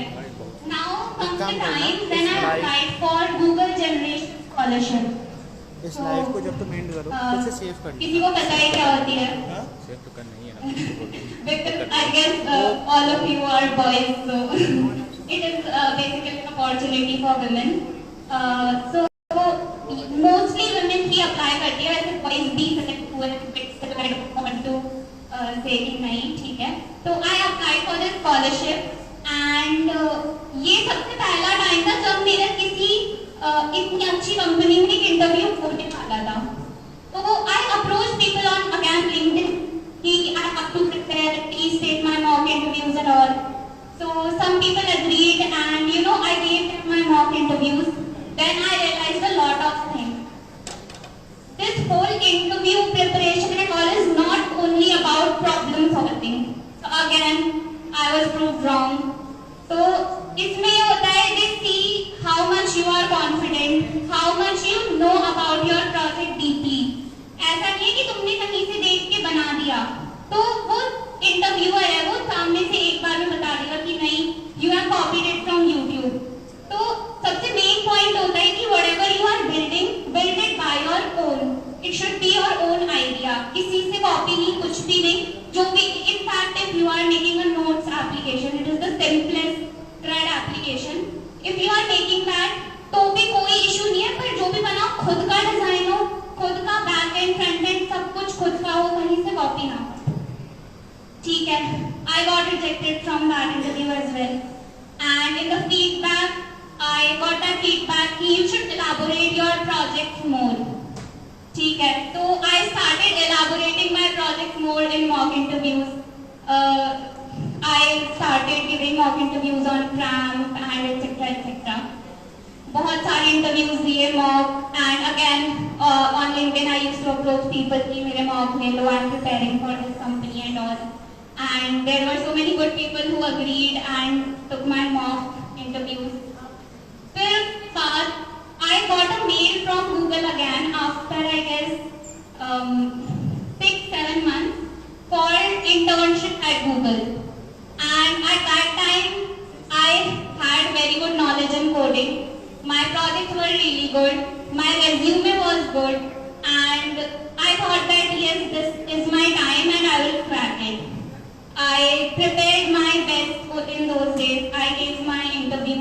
Now comes the time when I applied for Google Generation Scholarship. इस लाइव को जब तुम एंड करो खुद से सेव कर किसी को पता है क्या होती है? सेव तो करना ही है ना, Because I guess all of you are boys, so it is basically an opportunity for women. So mostly women he apply करती है, वैसे boys भी select हुए हैं, want to say कि नहीं, ठीक है। तो I applied for this scholarship and ये सबसे पहला टाइम था जब मेरा किसी इतनी अच्छी कंपनी में एक इंटरव्यू होने वाला था। तो वो I approached people on again LinkedIn कि I have to prepare, please take my mock interviews and all. So some people agreed and I gave them my mock interviews. Then I realized a lot of things. This whole interview preparation and all is not only about problem solving. So again, I was proved wrong. So इसमें ये होता है they see how much you are confident, how much you know about your project deeply. ऐसा नहीं है कि तुमने कहीं से देख के बना दिया, तो वो इंटरव्यूअर है वो सामने से एक बार में बता देगा कि नहीं you have copied it from YouTube. तो सबसे मेन पॉइंट होता है कि whatever you are building, build it by your own. It should be your own idea. किसी से कॉपी नहीं, कुछ भी नहीं, जो भी in fact if you are making a notes application, it is the simplest CRUD application. If you are making that, तो भी कोई इशू नहीं है, पर जो भी बनाओ खुद का डिजाइन हो, खुद का बैक एंड फ्रंट एंड सब कुछ खुद का हो, कहीं से कॉपी ना हो। ठीक है, I got rejected from that interview as well, and in the feedback I got that feedback कि you should elaborate your project more. ठीक है, तो I started elaborating my project more in mock interviews. I started giving mock interviews on Cramp and etc. बहुत सारे interviews दिए mock, and again on LinkedIn I used to approach people कि मेरे mock ले लो, I'm preparing for this company and all. And there were so many good people who agreed and took my mock interviews. फिर बाद I got a mail from Google again after I guess 6-7 months for internship at Google. And at that time, I had very good knowledge in coding. My projects were really good. My resume was good. And I thought that yes, this is my time and I will crack it. I prepared my best in those days. I gave my interview.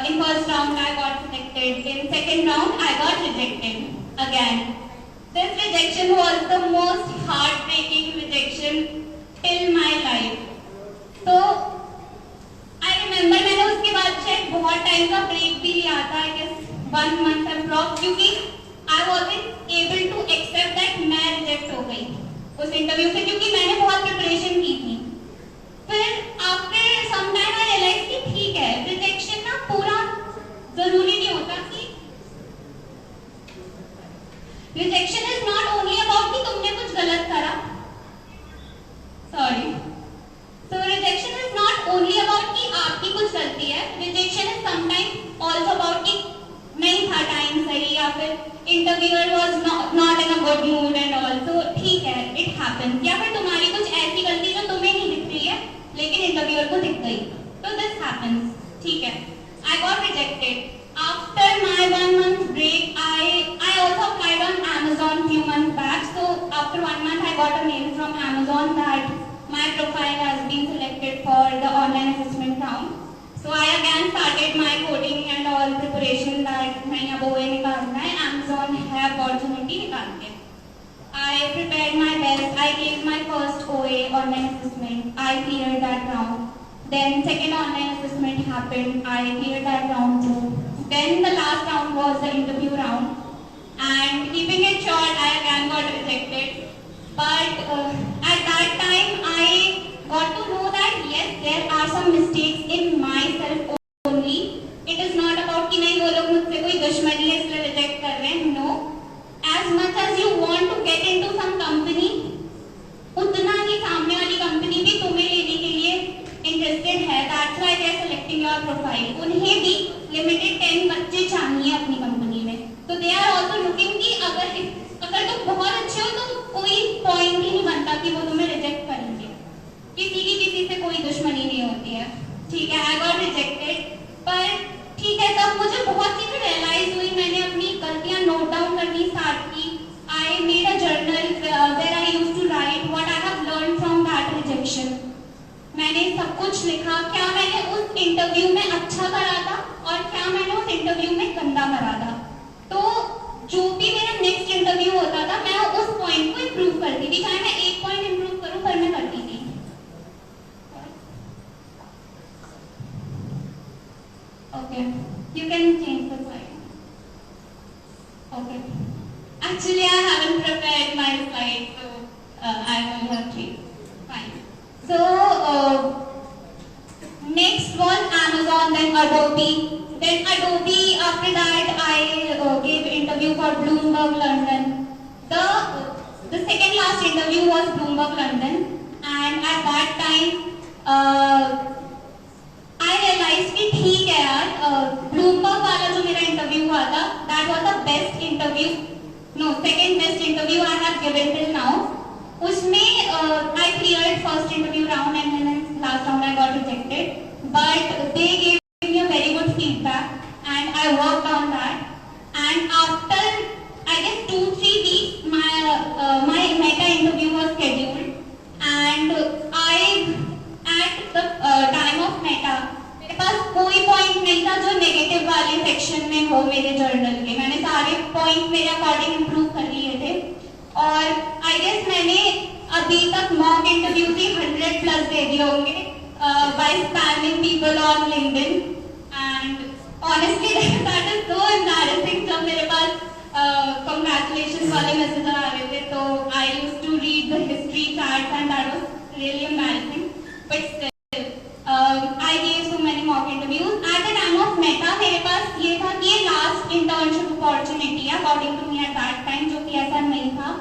In first round, I got selected. In second round, I got rejected again. This rejection was the most heartbreaking rejection till my life. तो I remember मैंने उसके बाद शायद बहुत time का break भी लिया था, I guess 1 month approx, क्योंकि I wasn't able to accept that मैं रिजेक्ट हो गई उस इंटरव्यू से, क्योंकि मैंने बहुत प्रिपरेशन की थी। फिर after some time I realized कि ठीक है, रिजेक्शन ना पूरा जरूरी नहीं होता कि rejection is not only about कि तुमने कुछ गलत करा, sorry, so rejection is not only about कि आपकी कुछ गलती है, rejection is sometimes also about कि नहीं था टाइम सही, या फिर interviewer was not in a good mood and all, so ठीक है, it happens, या फिर तुम्हारी कुछ ऐसी गलती जो तुम्हें नहीं दिख रही है लेकिन interviewer को दिख गई, तो this happens, ठीक है। I got rejected. After my 1 month break, I also applied on Amazon few months back, so after 1 month I got a mail from Amazon that my profile has been selected for the online assessment round. So I again started my coding and all preparation that नहीं अब वो निकालना है, Amazon है opportunity निकाल के। I prepared my best. I gave my first OA online assessment. I cleared that round. Then second online assessment happened. I cleared that round too. Then the last round was the interview round. And keeping it short, I again got rejected. But at that time, I got to know that yes, there are some mistakes in myself only. It is not about कि नहीं वो लोग मुझसे कोई दुश्मनी है इसलिए reject कर रहे हैं. No. As much as you want to get into some company, उतना ही सामने वाली कंपनी भी तुम्हें लेने के लिए interested है. That's why they are selecting your profile. उन्हें भी limited 10 बच्चे चाहिए अपनी कंपनी में. तो they are also looking कि अगर तुम बहुत अच्छे हो तो कोई point ही नहीं बनता कि वो तुम्हें reject करेंगे. किसी की किसी से कोई दुश्मनी नहीं होती है. ठीक है, I got rejected. पर ठीक है, तब मुझे बहुत चीजें रियलाइज हुई. मैंने अपनी गलतियां नोट डाउन करनी स्टार्ट की. I made a journal where I used to write what I have learned from that rejection. मैंने सब कुछ लिखा, क्या मैंने उस इंटरव्यू में अच्छा करा था और क्या मैंने उस इंटरव्यू में गंदा करा था. तो जो भी मेरा नेक्स्ट इंटरव्यू होता था मैं उस पॉइंट को इम्प्रूव करती थी. चाहे मैं एक पॉइंट इम्प्रूव करूं पर मैं करती थी. Okay, you can change the slide. Okay. Actually, I haven't prepared my slide, so I will have to. Fine. So next was Amazon, then Adobe. Then Adobe. After that, I gave interview for Bloomberg London. The second last interview was Bloomberg London, and at that time. I realized कि ठीक है यार, Bloomberg वाला जो मेरा interview हुआ था, that was the best interview, no, second best interview I have given till now. उसमें I cleared first interview round and then last round I got rejected, but they gave me a very good feedback and I worked on that. And after I guess 2-3 weeks, my meta interview was scheduled, and at the time of meta मेरे पास कोई point नहीं था जो negative वाले section में हो मेरे journal के. मैंने सारे पॉइंट मेरे अकॉर्डिंग इम्प्रूव कर लिए थे. और आई गेस मैंने अभी तक मॉक इंटरव्यू की 100+ दे दिए होंगे by spamming people on LinkedIn. And honestly that is so embarrassing. जब मेरे पास कंग्रेचुलेशन वाले मैसेज आ रहे थे तो I used to read the history chats and that was really embarrassing. But still, I gave so many mock interviews. At the time of Meta, मेरे पास ये था कि ये last internship opportunity है, according to me at that time, जो कि ऐसा नहीं था,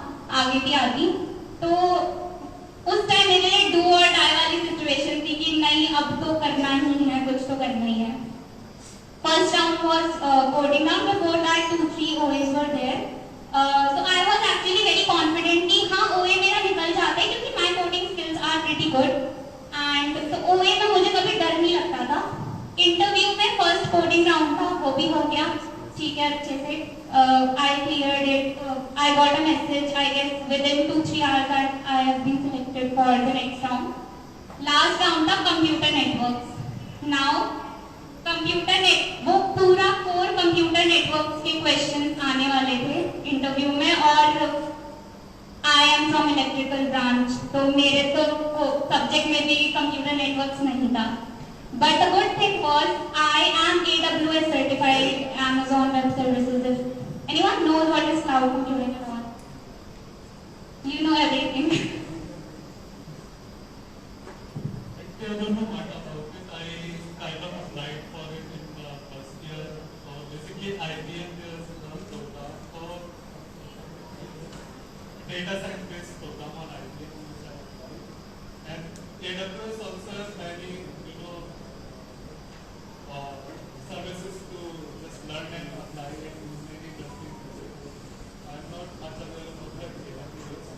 आगे भी आती. तो उस टाइम मेरे लिए do or die वाली situation थी कि नहीं अब तो करना ही है, कुछ तो करना ही है. First round was coding round. Before that, 2-3 OAs were there. So I was actually very confident कि हाँ OA मेरा निकल जाता है क्योंकि my coding skills are pretty good. And तो ओए में मुझे कभी डर नहीं लगता था. इंटरव्यू में फर्स्ट कोडिंग राउंड था, वो भी हो गया ठीक है अच्छे से. I cleared it. I got a message I guess within 2-3 hours that I have been selected for the next round. Last round था कंप्यूटर नेटवर्क्स. नाउ वो पूरा कोर कंप्यूटर नेटवर्क्स के क्वेश्चंस आने वाले थे इंटरव्यू में. और I am from electrical branch, तो मेरे तो सब्जेक्ट में भी कंप्यूटर नेटवर्क्स नहीं था. But the good thing was I am AWS certified Amazon Web Services. If anyone knows what is cloud computing at all, you know everything. Actually, I don't know much about it. I kind of applied for it in the first year. So basically, IBM is for data scientist program on IBM, and AWS also has many, services to just learn and apply and use many interesting projects. I'm not much aware about that AWS.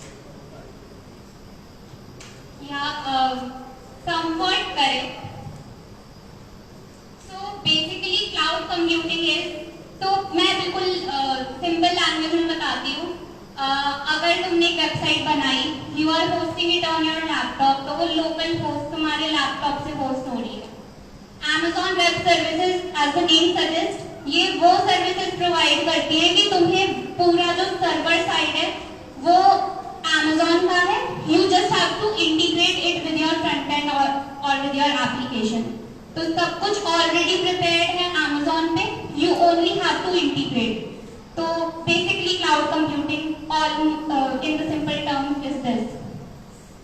Yeah, somewhat correct. So basically, cloud computing is, तो मैं बिल्कुल simple language में बताती हूँ. अगर तुमने एक website बनाई, you are hosting it on your laptop, तो वो लोकल होस्ट तुम्हारे लैपटॉप से होस्ट हो रही है. Amazon Web Services, as the name suggests, ये वो सर्विसेज प्रोवाइड करती है कि तुम्हें पूरा जो सर्वर साइड है वो Amazon का है. You just have to integrate it with your front end or with your application. तो सब कुछ already prepared है Amazon पे. You only have to integrate. तो basically cloud computing all in the simple terms is this.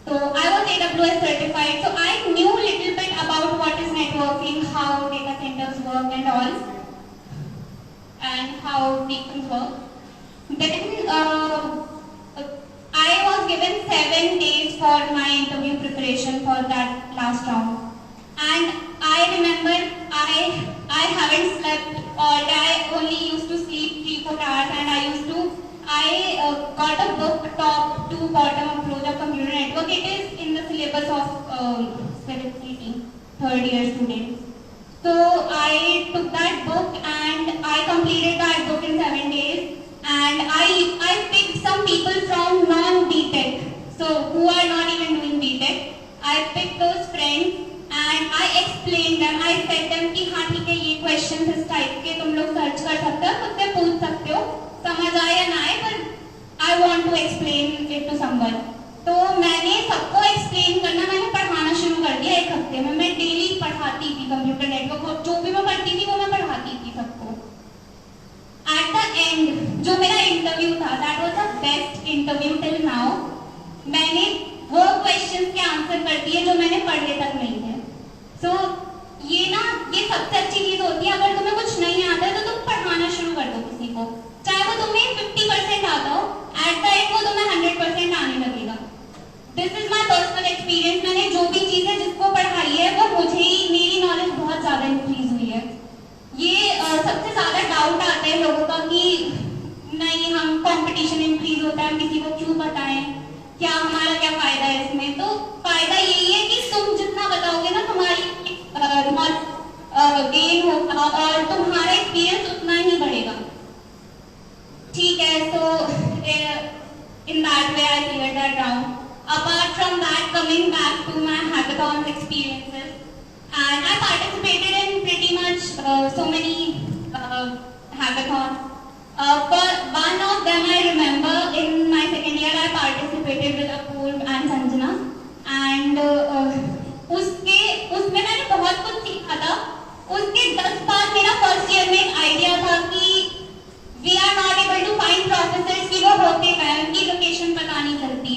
So I was AWS certified, so I knew little bit about what is networking, how data centers work and all, and how things work. Then I was given 7 days for my interview preparation for that last round. And I remember I haven't slept all day. I only used to sleep 3-4 hours, and I got a book, Top to Bottom Approach of Computer Network. It is in the syllabus of 7th, 3rd year students. So I took that book and I completed that book in 7 days. And I picked some people from non-BTech, so who are not even doing BTech. I picked those friends and I explained them. I said them कि हाँ ठीक है ये questions इस type के तुम लोग search कर सकते हो, खुद से पूछ सकते हो, समझ आए या ना आए, पर I want to explain it to someone. तो मैंने सबको explain करना, मैंने पढ़ाना शुरू कर दिया 1 हफ्ते में. मैं daily पढ़ाती थी कंप्यूटर नेटवर्क, जो भी मैं पढ़ती थी वो मैं पढ़ाती थी सबको. At the end, जो मेरा इंटरव्यू था, that was the best interview till now. मैंने वो questions के आंसर कर दिए जो मैंने पढ़े तक नहीं थे. So ये सबसे अच्छी चीज होती है. अगर तुम्हें कुछ नहीं आता है तो तुम पढ़ाना शुरू कर दो किसी को, चाहे वो तुम्हें 50% आता हो, at the end वो तुम्हें 100% आने लगेगा. This is my personal experience. मैंने जो भी चीजें जिसको पढ़ाई है वो मुझे ही, मेरी नॉलेज बहुत ज्यादा इंक्रीज हुई है. ये सबसे ज्यादा डाउट आता है लोगों का कि नहीं हम कंपटीशन इंक्रीज होता है, हम किसी को क्यों बताएं, क्या हमारा क्या फायदा है इसमें. तो फायदा यही है कि तुम जितना बताओगे ना तुम्हारी गेन होगा और तुम्हारा एक्सपीरियंस उतना ही बढ़ेगा. ठीक है. So in that way I cleared that round. Apart from that, coming back to my hackathon experiences, and I participated in pretty much so many hackathons. But one of them I remember in my second year I participated with Apoorv and Sanjana, and उसमें मैंने बहुत कुछ सीखा था. उसके 10 बाद मेरा first year में एक आइडिया था कि we are not able to find processors कि वो होते क्या हैं, उनकी लोकेशन पता नहीं चलती.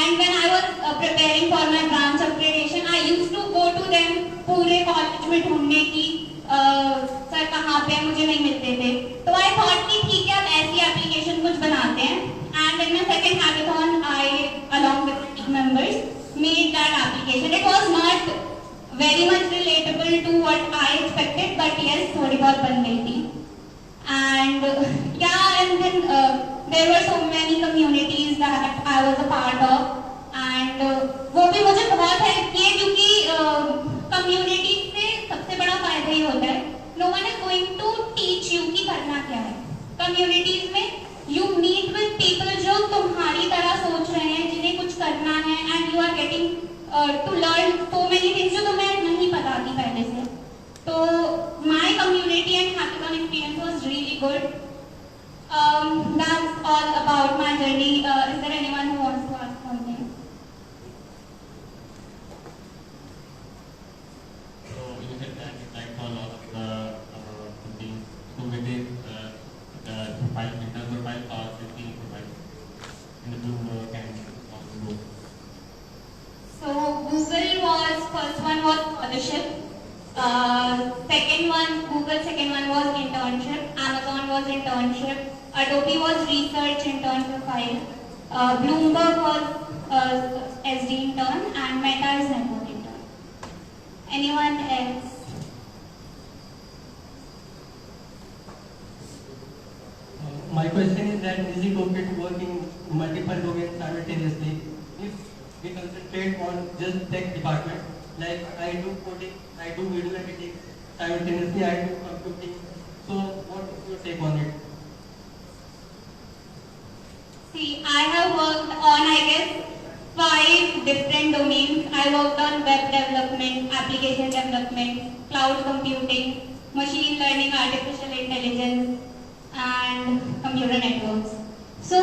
And when I was preparing for my branch accreditation, I used to go to them पूरे कॉलेज में ढूंढने की सर कहाँ पे मुझे नहीं मिलते थे. तो I thought कि ठीक है अब ऐसी एप्लीकेशन कुछ बनाते हैं. And in my second hackathon, I along with team members made that application. It was not very much relatable to what I expected, but yes, थोड़ी बहुत बन गई थी. And yeah, and then there were so many communities that I was a part of, and वो भी मुझे बहुत help किए क्योंकि community से सबसे बड़ा फायदा ही होता है. No one is going to teach you कि करना क्या है. Communities में you meet with people जो तुम्हारी तरह सोच रहे हैं, जिन्हें कुछ करना है, and you are getting to learn so many things जो तुम्हें नहीं पता थी पहले से. So my community and hackathon experience was really good. That's all about my journey. Is there anyone who wants to ask something? So you said that you liked a lot of the things. So within the 5 minutes or 5 hours, you think in the Bloomberg and also. So Google was, first one was scholarship. Second one was internship. Amazon was internship. Adobe was research intern profile. Bloomberg was SD intern, and Meta is network intern. Anyone else? My question is that is it okay to work in multiple domains simultaneously? If we concentrate on just tech department, like I do coding, I do video editing, simultaneously I do computing. So what is your take on it? See, I have worked on, I guess, 5 different domains. I worked on web development, application development, cloud computing, machine learning, artificial intelligence, and computer networks. So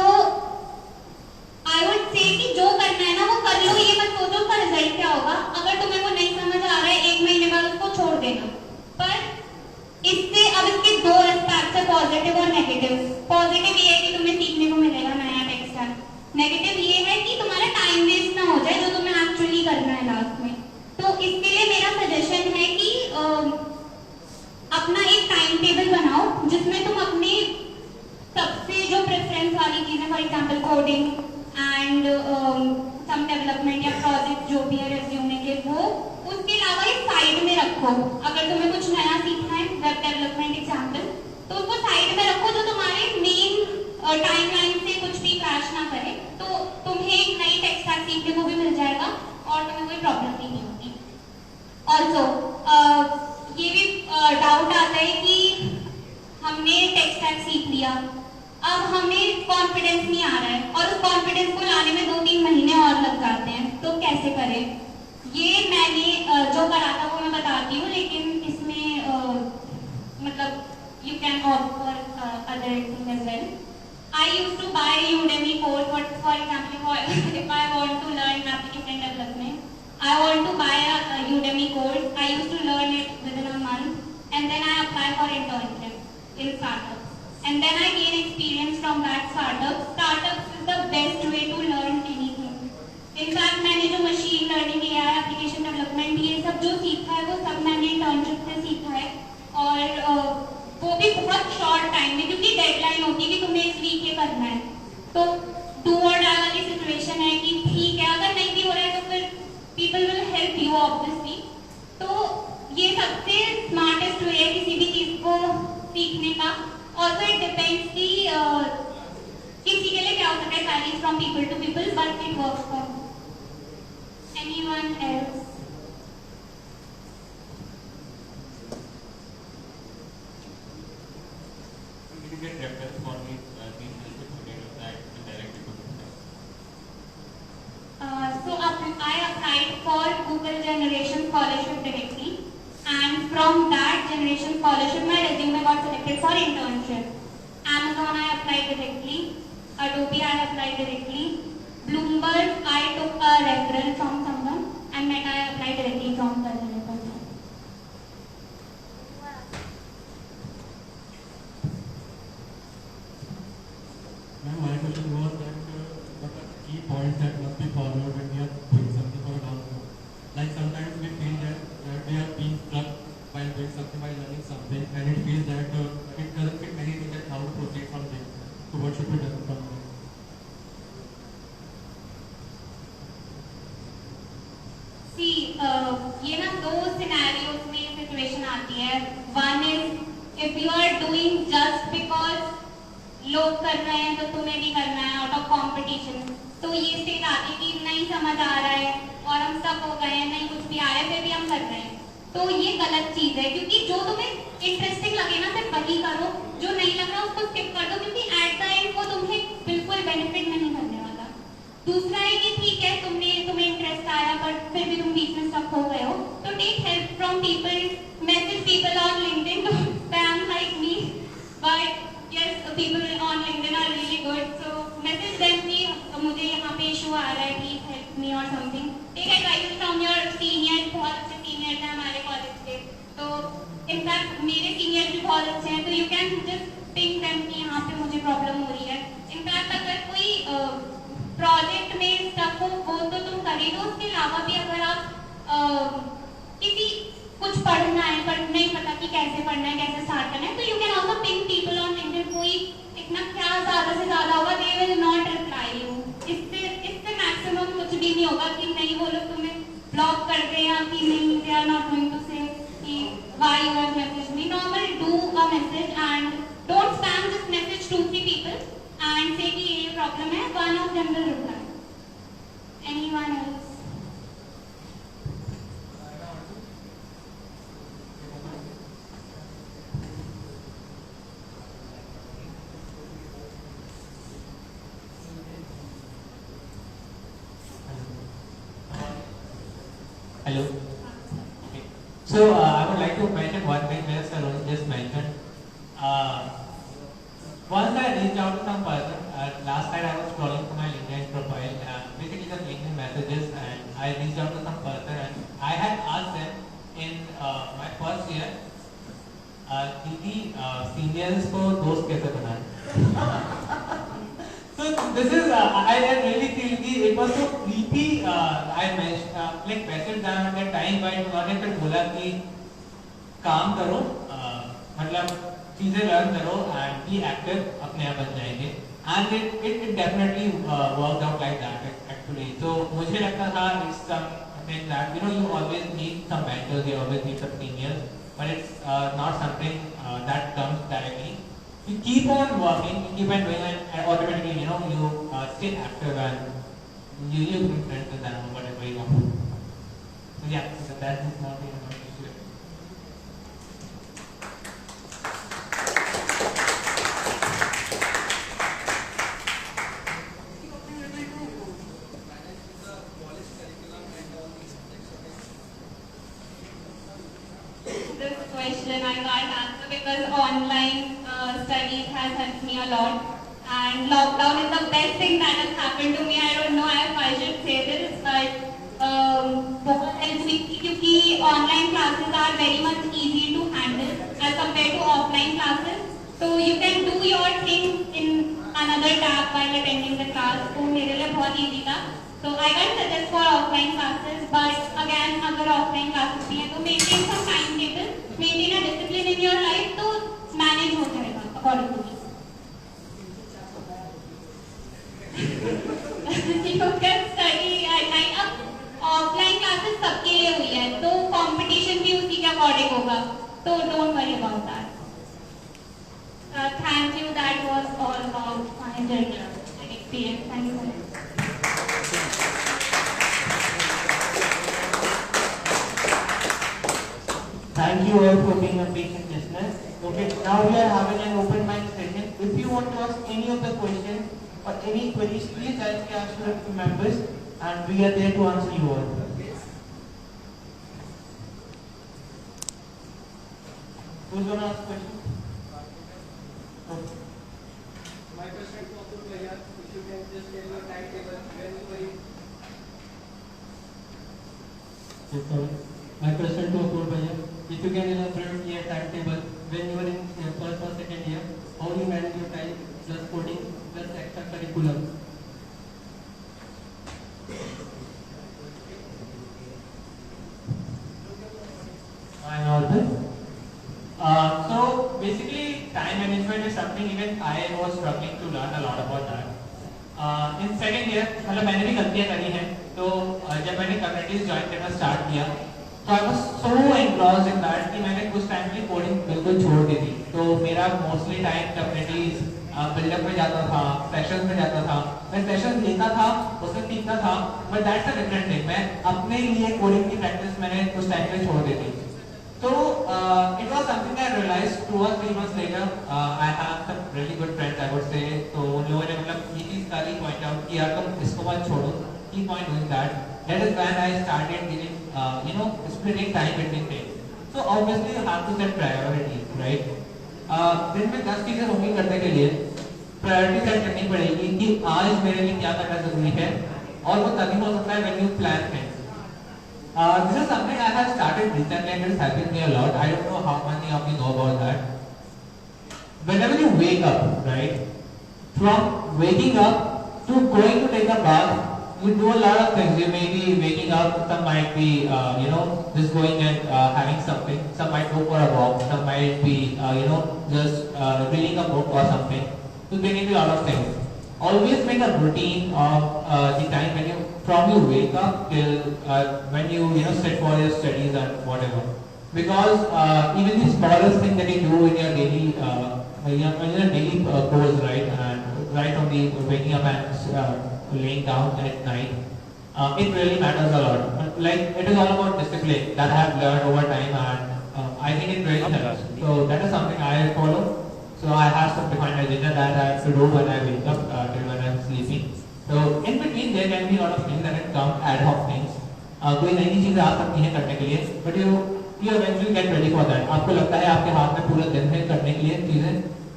negative. Positive ये है कि तुम्हें सीखने को मिलेगा नया tech stack, negative ये है कि तुम्हारा टाइम वेस्ट ना हो जाए जो तुम्हें एक्चुअली करना है लास्ट में। तो इसके लिए मेरा सजेशन है कि अपना एक टाइम टेबल बनाओ जिसमें तुम अपने सबसे जो प्रेफरेंस वाली चीजें, for example coding and some development या प्रोजेक्ट जो भी है रेज्यूमे के, वो उसके अलावा एक साइड में रखो। अगर तुम्हें कुछ नया सीखना है, वेब डेवलपमेंट एग्जांपल, तो उसको साइड में रखो जो तुम्हारे मेन टाइमलाइन से कुछ भी क्रैश ना करे, तो तुम्हें एक नई टेक स्टैक सीखने को भी मिल जाएगा और तुम्हें कोई प्रॉब्लम भी नहीं होगी। ऑल्सो ये भी डाउट आता है कि हमने टेक स्टैक सीख लिया, अब हमें कॉन्फिडेंस नहीं आ रहा है और उस कॉन्फिडेंस को लाने में 2-3 महीने और लग जाते हैं, तो कैसे करें? ये मैंने जो करा था वो मैं बताती हूँ, लेकिन इसमें मतलब you can opt for other things as well. I used to buy Udemy course, for example, if I want to learn application development, I want to buy a Udemy course. I used to learn it within a month, and then I apply for internship in startups, and then I gain experience from that startup. Startups is the best way to learn anything. In fact, मैंने जो machine learning, AI, application development, ये सब जो सीखा है वो सब मैंने internship से सीखा है, और वो भी बहुत शॉर्ट टाइम में, क्योंकि डेडलाइन होती है कि तुम्हें इस वीक ये करना है। तो डू और डाई वाली सिचुएशन है कि ठीक है, अगर नहीं भी हो रहा है तो फिर people will help you obviously. तो ये सबसे स्मार्टेस्ट वे है किसी भी चीज को सीखने का। ऑल्सो इट डिपेंड्स कि किसी के लिए क्या हो सकता है, varies from people to people, but it works for anyone else. Get reference for these potatoes that directly to business. So I applied for Google Generation Scholarship directly, and from that Generation Scholarship my resume got selected for internship. Amazon I applied directly, Adobe I applied directly, Bloomberg I took a referral from someone, and Meta I applied directly from the referral. My question was that what are the key points that must be followed when we are doing something for a long term? Like sometimes we feel that we are being stuck while doing something, while learning something, and it feels that it doesn't fit anything, that how to proceed from there. So what should be done from there? See, ये ना दो scenarios में situation आती है। One is if you are doing just because लोग कर रहे हैं तो तुम्हें भी करना है, आउट ऑफ कंपटीशन, तो ये स्टेट आती है कि नहीं समझ आ रहा है और हम सब हो गए हैं, नहीं कुछ भी आ रहा है फिर भी हम कर रहे हैं, तो ये गलत चीज है। क्योंकि जो तुम्हें इंटरेस्टिंग लगे ना सिर्फ वही करो, जो नहीं लग रहा उसको स्किप कर दो, क्योंकि एट द एंड वो तुम्हें बिल्कुल बेनिफिट नहीं करने वाला। दूसरा है कि ठीक है तुम्हें इंटरेस्ट आया बट फिर भी तुम बीच में स्टक हो गए हो, तो take help from people, message people on LinkedIn, don't spam like me, but yes, people on LinkedIn are really good, so message them कि मुझे यहाँ पे इशू आ रहा है, please help me or something. Take advice from your seniors, बहुत अच्छे seniors हैं हमारे कॉलेज के, तो इनफैक्ट मेरे seniors भी बहुत अच्छे हैं, तो you can just ping them कि यहाँ पे मुझे प्रॉब्लम हो रही है। इनफैक्ट अगर कोई प्रोजेक्ट में स्टक हो वो तो तुम कर ही दो, उसके अलावा भी अगर आप किसी कुछ पढ़ना है पर नहीं पता कि कैसे पढ़ना है, कैसे स्टार्ट करना है, तो you can also ping people on LinkedIn. कोई इतना क्या ज्यादा से ज्यादा होगा, they will not reply you. इससे मैक्सिमम कुछ भी नहीं होगा कि नहीं वो लोग तुम्हें ब्लॉक कर दे या कि नहीं they are not going to say कि why you have message me. Normal do a message and don't spam this message 2-3 people and say कि ये प्रॉब्लम है, one of them will reply. Anyone else? Hello. Okay. So I would like to mention one thing that Sir just mentioned. Once I reached out to some person, last night I was scrolling through my LinkedIn profile, basically some LinkedIn messages, and I reached out to some person and I had asked them in my first year दीदी seniors को दोस्त कैसे बनाए? So this is I really feel कि it was so creepy. I mentioned like messaged them at that time, but उन्होंने फिर बोला कि काम करो, मतलब चीजें लर्न करो and be active, अपने आप बन जाएंगे. And it definitely worked out like that actually. So मुझे लगता था it's something that you always need some mentors, you always need some seniors, but it's not something that comes directly. You keep on working, you keep on doing it, and automatically you stay active and you bring friends with them whatever you want. So yeah, so that is not the issue. This question I can't answer because online studies has helped me a lot, and lockdown is the best thing that has happened to me. I don't know if I should say this, but बहुत helps me क्योंकि online classes are very much easy to handle as compared to offline classes. So you can do your thing in another tab while attending the class. तो मेरे लिए बहुत easy था. So I can suggest for offline classes, but again अगर offline classes भी हैं तो maintain some timetable, maintain a discipline in your life तो manage हो जाएगा according to me. You can study at night. अब offline classes सबके लिए हुई है तो competition भी उसी के according होगा तो don't worry about that. Thank you. That was all about my journey and experience. Thank you so much. Thank you all for being a patient listeners. Okay, now we are having an open mic session. If you want to ask any of the questions or any queries, please directly ask your members and we are there to answer you all. Who's going to ask questions? Okay. My question to Atul Bhaiya, if you can just tell your timetable when you were in. Yes, sir. My question to Atul Bhaiya, if you can elaborate your timetable when you were in first or second year, how you manage your time plus coding plus extracurriculum. I know this. So basically, time management is something even I was struggling to learn a lot about that. In second year, मतलब मैंने भी गलतियाँ करी हैं. तो जब मैंने communities join करना start किया, तो I was so engrossed in that कि मैंने कुछ टाइम के लिए कोडिंग बिल्कुल छोड़ दी थी. तो मेरा mostly time communities बिल्डअप में जाता था, सेशंस में जाता था. मैं सेशंस लेता था, उसमें सीखता था, but that's a different thing. मैं अपने लिए कोडिंग की प्रैक्टिस मैंने कुछ टाइम के लिए छोड़ दी थी. So it was something I realized 2 or 3 months later. I have some really good friends, I would say. तो उन लोगों ने मतलब ये चीज़ सारी point out कि यार तुम इसको मत छोड़ो. Keep on doing that. That is when I started giving, splitting time between things. So obviously you have to set priorities, right? दिन में 10 चीजें होंगी करने के लिए प्रायोरिटी सेट करनी पड़ेगी कि आज मेरे लिए क्या करना जरूरी है और वो तभी हो सकता है when you plan things. This is something I have started recently and it is helping me a lot. I don't know how many of you know about that. Whenever you wake up, right, from waking up to going to take a bath, you do a lot of things. You may be waking up, some might be, just going and having something. Some might go for a walk. Some might be, just reading a book or something. So there may be a lot of things. Always make a routine of the time from you wake up till when you sit for your studies and whatever. Because even the smallest thing that you do in your daily, daily course, right, and right from the waking up and laying down at night, it really matters a lot. Like it is all about discipline that I have learned over time, and I think it really helps. So that is something I follow. So I have some defined agenda that I have to do when I wake up till when I am sleeping. So in between there can be a lot of things that can come ad hoc things. कोई नई चीज़ें आ सकती हैं करने के लिए, but you eventually get ready for that. आपको लगता है आपके हाथ में पूरा दिन है करने के लिए चीज़ें,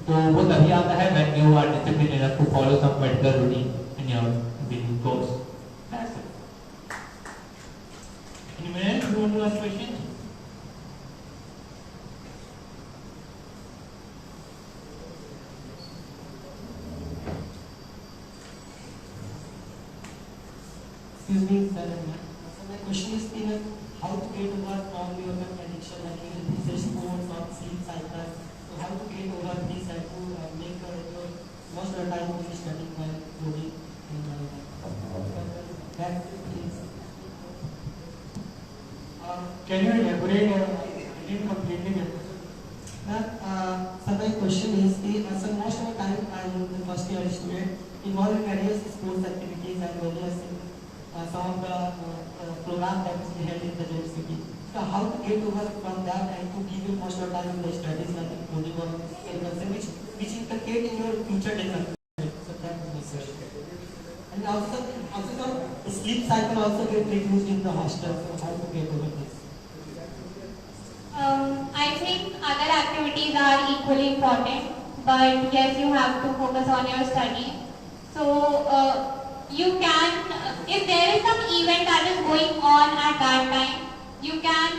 तो वो तभी आता है when you are disciplined enough to follow some particular routine in your daily course. That's it. Any minute, you want to ask questions? Excuse me, sir and ma'am. So my question is how to get over from your addiction, like either sports or sleep cycle. So how to get over this and to make your most of the time only studying while coding that is. Can you elaborate? I didn't completely get it. So my question is, so most of the time I am the first year student involved in various sports activities and various some of the program that is held in the university. So how to get over from that and to give you most of the time in the studies like in coding or anything which implicate in your future development. So that is my question. And also the sleep cycle also get reduced in the hostel. So how to get over this? I think other activities are equally important, but yes, you have to focus on your study. So you can, if there is some event that is going on at that time, you can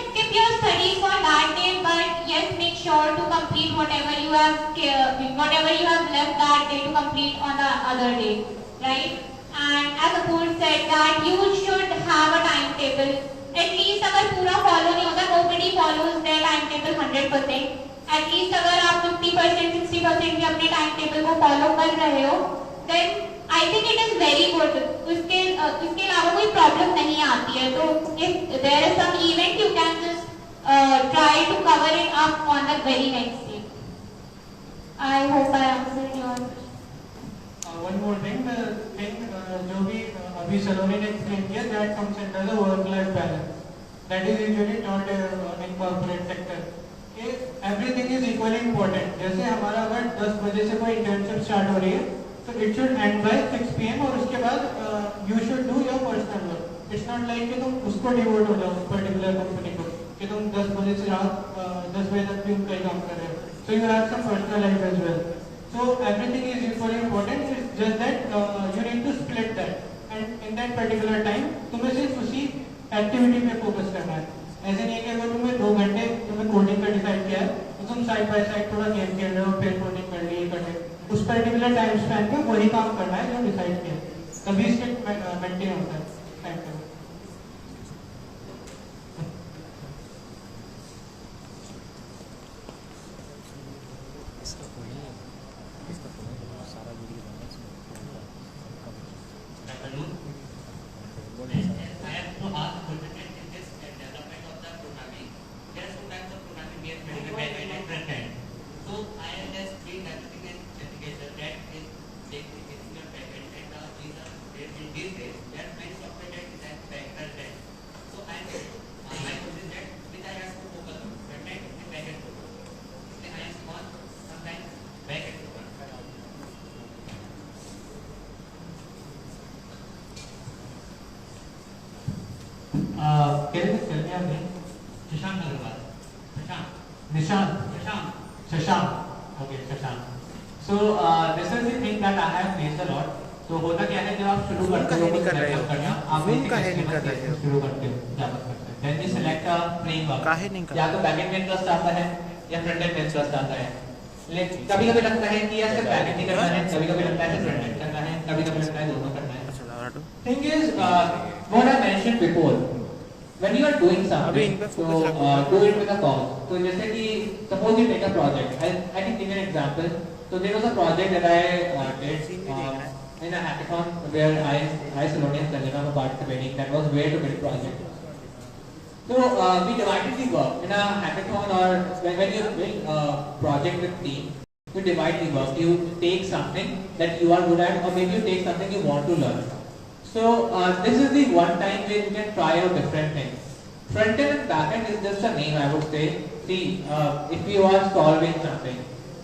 skip your studies for that day, but yes, make sure to complete whatever you have left that day to complete on the other day, right? And as Apoorv said that you should have a timetable. At least अगर पूरा follow नहीं होता, nobody follows their timetable 100%. At least अगर आप 50%, 60% भी अपने timetable को follow कर रहे हो, then I think it is very good. उसके अलावा कोई problem नहीं आती है. तो if there is some event, you can just try to cover it up on the very next day. I hope I answered your question. One more thing, जो भी अभी सलोनी ने explain किया, that comes under the work-life balance. That is usually taught in corporate sector. कि everything is equally important. जैसे हमारा अगर 10 बजे से कोई internship start हो रही है, so it should end by 6 PM और उसके बाद you should do your personal work. It's not like कि तुम उसको devote हो जाओ particular company को, कि तुम 10 बजे से रात 10 बजे तक भी उनका ही काम कर रहे हो. So you have some personal life as well. So everything is equally important. It's just that you need to split that. And in that particular time, तुम्हें सिर्फ उसी activity पे focus करना है. ऐसे नहीं है कि अगर तुम्हें 2 घंटे तुम्हें coding का decide किया है, तो तुम side by side थोड़ा game खेल रहे हो, फिर coding कर ली, करते. उस particular time span पे वही काम करना है जो decide किया है. तभी strict maintain होता है time पे. Can you tell me your name? Shashank Agarwal. Nishant. Shashank. Okay, Shashank. So this is the thing that I have faced a lot. तो होता क्या है जब आप शुरू करते हो कुछ डेवलप करना, आप शुरू करते हो डेवलप करते हो, then you select a framework. या तो बैकएंड में इंटरेस्ट आता है या फ्रंट एंड में इंटरेस्ट आता है. लेकिन कभी-कभी लगता है कि यार सिर्फ बैकएंड ही करना है, कभी-कभी लगता है सिर्फ फ्रंट एंड करना है, कभी-कभी लगता है दोनों करना है. Thing is, what I mentioned before. When you are doing something, so do it with a cause. So जैसे कि suppose you take a project. I can give you an example. So there was a project that I did in a hackathon where I Saloni and Sanjana were participating. That was where to build project. So we divided the work in a hackathon, or when you build a project with team, you divide the work. You take something that you are good at, or maybe you take something you want to learn. So this is the one time where you can try out different things. Front end and back end is just a name, I would say. See, if you are solving something,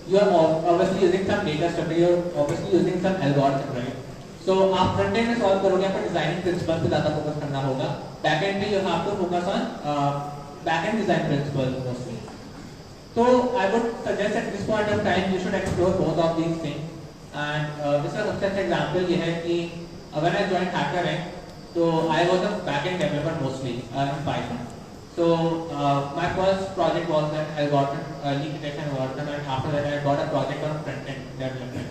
you are obviously using some data structure, you are obviously using some algorithm, right? So आप front end में solve करोगे, आपको designing principles पे ज़्यादा focus करना होगा. Back end में you have to focus on back end design principles mostly. So I would suggest at this point of time you should explore both of these things. And this is a सबसे अच्छा example ये है कि when I joined HackerRank, so I was a backend developer mostly in Python. So my first project was an algorithm, leak detection algorithm, and after that I got a project on front-end development.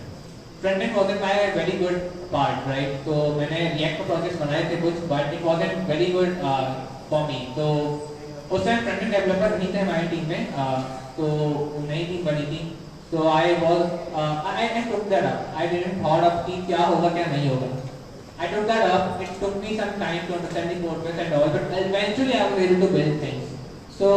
Front end wasn't my very good part, right? तो मैंने React का project बनाए थे कुछ, but it wasn't very good for me. तो उस time front end developer नहीं थे हमारी टीम में, तो नई टीम बनी थी. So I took that up. I didn't thought of कि क्या होगा क्या नहीं होगा. I took that up. It took me some time to understand the code base and all, but eventually I was able to build things. So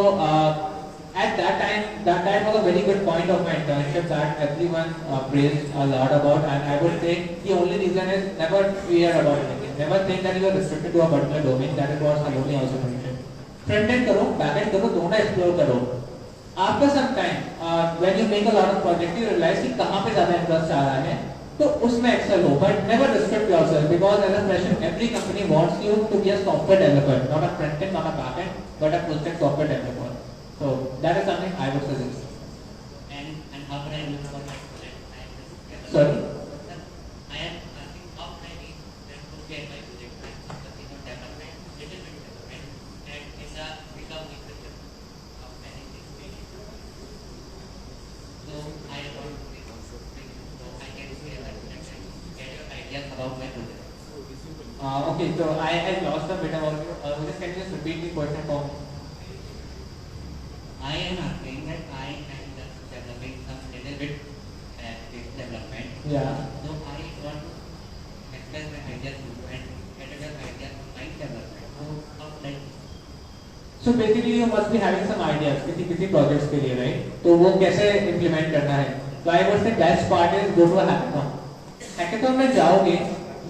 at that time was a very good point of my internship that everyone praised a lot about, and I would say the only reason is never fear about anything. Never think that you are restricted to a particular domain. That is what Saloni also mentioned. Front end करो, back end करो, दोनों explore करो. After some time, when you make a lot of projects, you realize कि कहाँ पे ज़्यादा interest आ रहा है, तो उसमें excel हो. But never restrict yourself, because as a fresher, every company wants you to be a software developer, not a front end, not a back end, but a full stack software developer. So that is something I would suggest. And how can I learn about that project? Sorry? I am asking how can I get my project and something on development, little bit development, and is a become interested of many things. So I want to be so I can share that and get your ideas about my project. Okay, so I lost a bit about you. Just can you just repeat the question for me? I am asking that I am just developing some little bit this development. Yeah. So I want to express my ideas to you and get your ideas on my development. So how like So basically you must be having some ideas किसी projects के लिए, right? तो वो कैसे implement करना है? So I would say best part is go to a hackathon. Hackathon में जाओगे,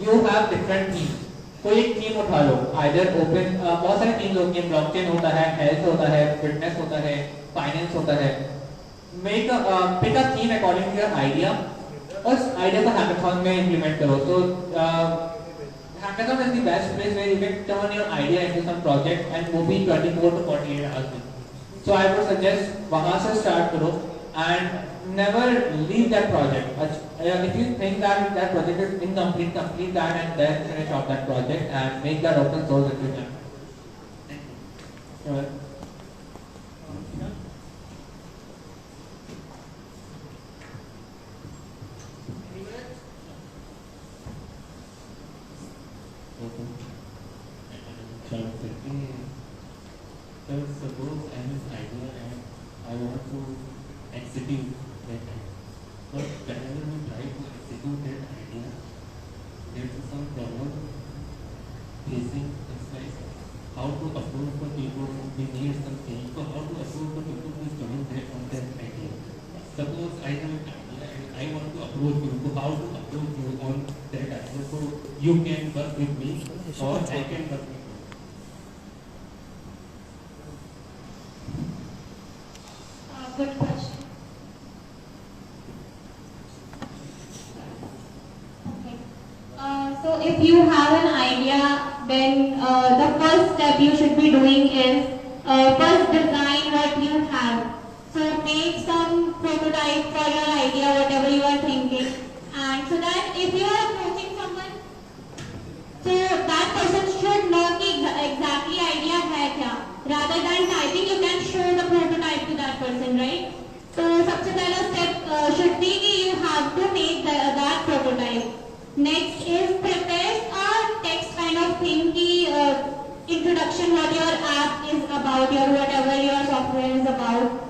you have different themes. कोई एक थीम उठा लो, either open, बहुत सारी थीम्स होती हैं, ब्लॉकचेन होता है, हेल्थ होता है, फिटनेस होता है, फाइनेंस होता है. Pick a theme according to your idea, और उस आइडिया को हैकाथॉन में इम्प्लीमेंट करो. So hackathon is the best place where you can turn your idea into some project and वो भी 24 to 48 hours में. So I would suggest वहाँ से start करो and never leave that project. If you think that that project is incomplete, complete that and then finish off that project and make that open source if you can. Sure. So suppose I have an idea and I want to execute that idea. But whenever we try to execute that idea, there is some problem facing us, like how to approve for people, we need something. So how to approve for people who is coming there on that idea. Suppose I have an idea and I want to approve you. So how to approve you on that idea? So you can work with me or I can work with you. Good question. Okay. So if you have an idea, then the first step you should be doing is first design what you have. So make some prototype for your idea, whatever you are thinking, and so that if you are approaching someone, so that person should know the exactly idea है क्या. Rather than typing, you can show the prototype to that person, right? So सबसे पहला step should be कि you have to make that prototype. Next is prepare a text kind of thing कि introduction what your app is about, your whatever your software is about.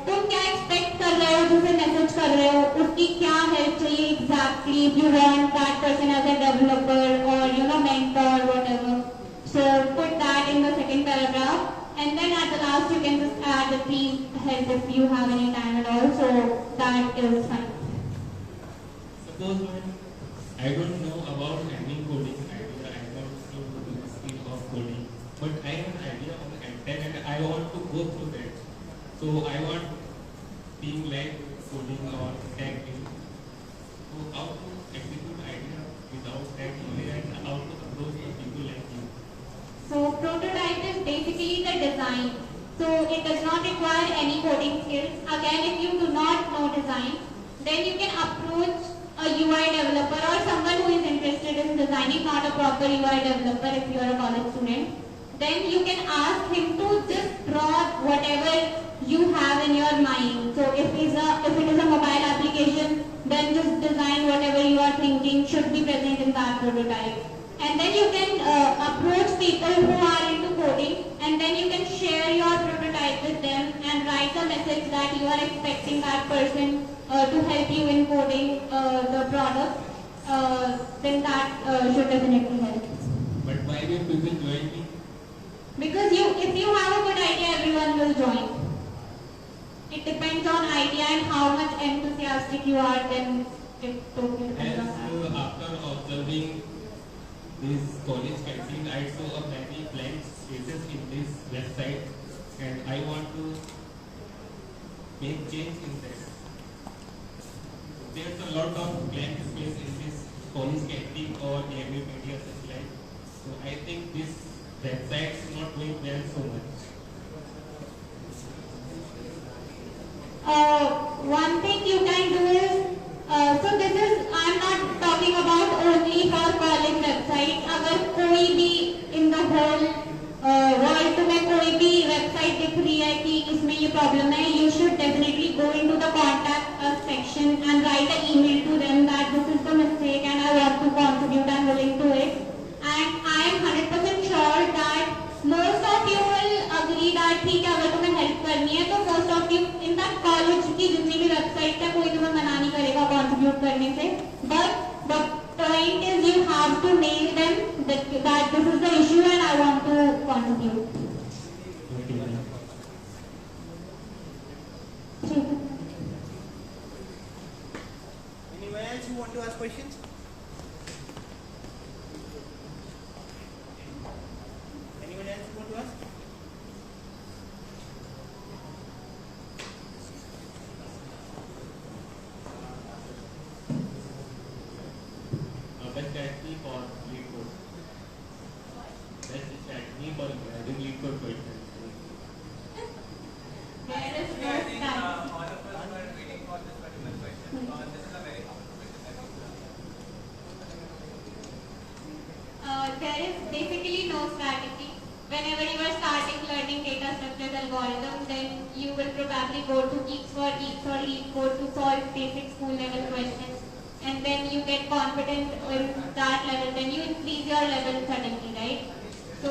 तुम क्या expect कर रहे हो, जिसे message कर रहे हो, उसकी क्या help चाहिए exactly, if you want that person as a developer or mentor whatever. So put that in the second paragraph, and then at the last you can just add the please help if you have any time at all. So that is fine. Suppose I don't know about any coding idea, I don't know the skill of coding, but I have an idea on EdTech and I want to go through that. So I want being like coding or tech. So how to execute idea without tech and how to approach people like you. So prototype is basically the design. So it does not require any coding skills. Again, if you do not know design, then you can approach a UI developer or someone who is interested in designing, not a proper UI developer if you are a college student. Then you can ask him to just draw whatever you have in your mind. So if it is a mobile application, then just design should be present in that prototype. And then you can approach people who are into coding, and then you can share your prototype with them and write a message that you are expecting that person to help you in coding the product. Then that should definitely help. But why will people join me? Because if you have a good idea, everyone will join. It depends on idea and how much enthusiastic you are, then it totally depends on that. After observing this college canteen, I saw many blank spaces in this website, and I want to make change in that. There's a lot of blank space in this college canteen or AMU media satellite. So I think this website is not doing well so much. One thing you can do is, so this is, I'm not talking about only for college website. अगर कोई भी in the whole world तुम्हें कोई भी website दिख रही है कि इसमें ये problem है, you should definitely go into the contact us section and write an email to them that this is the mistake and I want to contribute and willing to it. And I am 100% sure that most of you will agree that ठीक है अगर तुम्हें help करनी है तो most of you in that college की जितनी भी website है कोई तुम्हें मना नहीं करेगा contribute करने से. But the point is you have to nail them that this is the issue and I want to contribute. Anyone else who want to ask questions? Anyone else who want to ask? Best strategy for lead code. Best strategy for adding lead code questions. There is no I think strategy. all of us were waiting for this particular question. This is a very common question. There is basically no strategy. Whenever you are starting learning data structures algorithm, then you will probably go to Geeks for lead code to solve basic school level questions. And then you get confident in that level, then you increase your level suddenly, right? So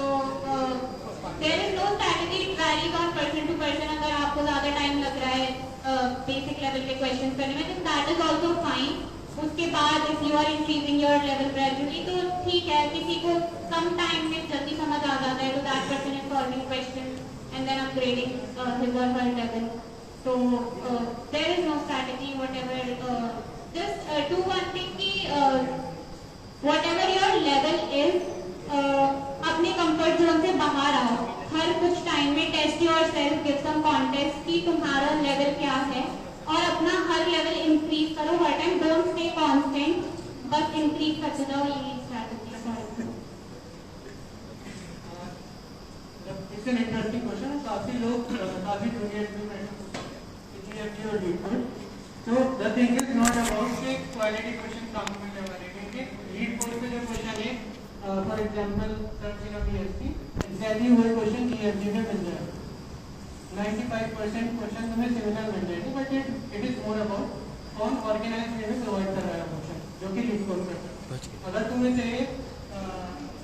there is no strategy. It varies on person to person. अगर आपको ज़्यादा time लग रहा है basic level के questions करने में, then that is also fine. उसके बाद if you are increasing your level gradually, तो ठीक है. किसी को कम time में जल्दी समझ आ जाता है, तो that person is solving questions and then upgrading his or her level. So there is no strategy. Whatever. Just do one thing कि whatever your level is, अपने comfort zone से बाहर आओ. हर कुछ time में test yourself, give some context कि तुम्हारा level क्या है और अपना हर level increase करो हर time. Don't stay constant, बस increase करते जाओ. यही strategy है. It's an interesting question. काफी लोग काफी juniors भी बैठे GFG और lead code. So the thing is not about कि quality question कम मिलने वाले, क्योंकि lead code पे जो question है, for example search in a BSc, exactly वही question GFG में मिल जाएगा. 95% question तुम्हें similar मिल जाएगी, but it is more about कौन organized way में provide कर रहा है question, जो कि lead code करता है. अगर तुम्हें चाहिए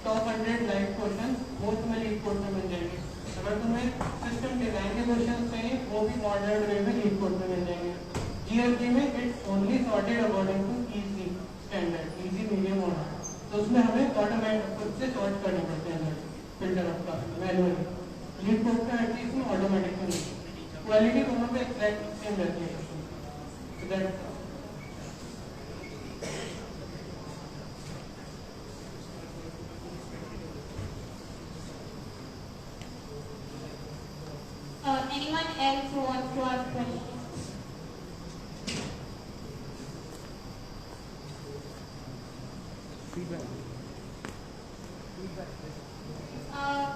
top 100 live questions, वो तुम्हें lead code में मिल जाएंगे. अगर तुम्हें system design के questions चाहिए, वो भी ordered way में lead code में मिल जाएंगे. GFG में it's only sorted according to easy standard, easy medium और hard. तो उसमें हमें ऑटोमेटिक खुद से सॉर्ट करने पड़ते हैं फिल्टर आपका मैनुअली. लीड कोड का एटलीस्ट में ऑटोमेटिक नहीं. क्वालिटी दोनों पे एक्सैक्ट सेम रहती है. So that's anyone else who wants to ask questions?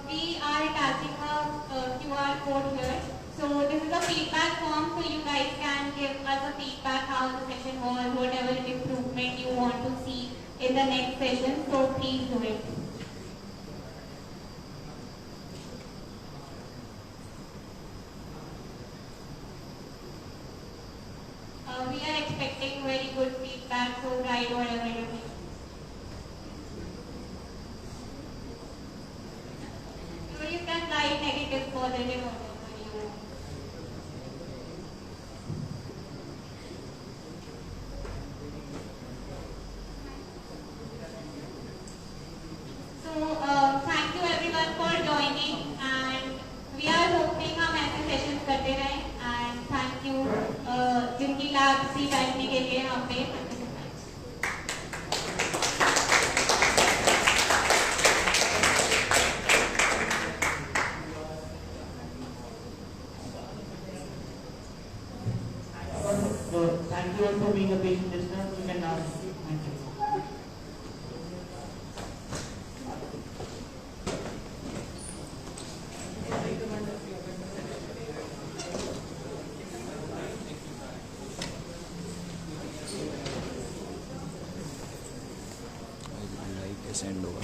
We are attaching a QR code here. So this is a feedback form, so you guys can give us a feedback how the session was, whatever improvement you want to see in the next session. So please do it. We are expecting very good feedback, so write whatever you think. Send होगा।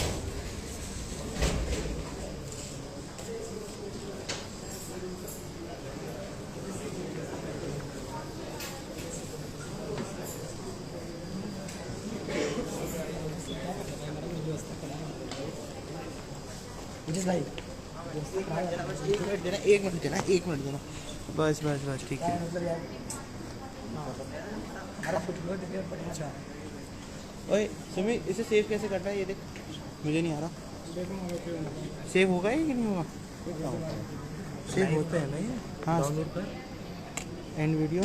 एक minute देना बस ठीक है। ओए सुमी, इसे save कैसे करना है ये देख, मुझे नहीं आ रहा। सेव होगा कि नहीं होगा? सेव होता है ना ये? हाँ, एंड वीडियो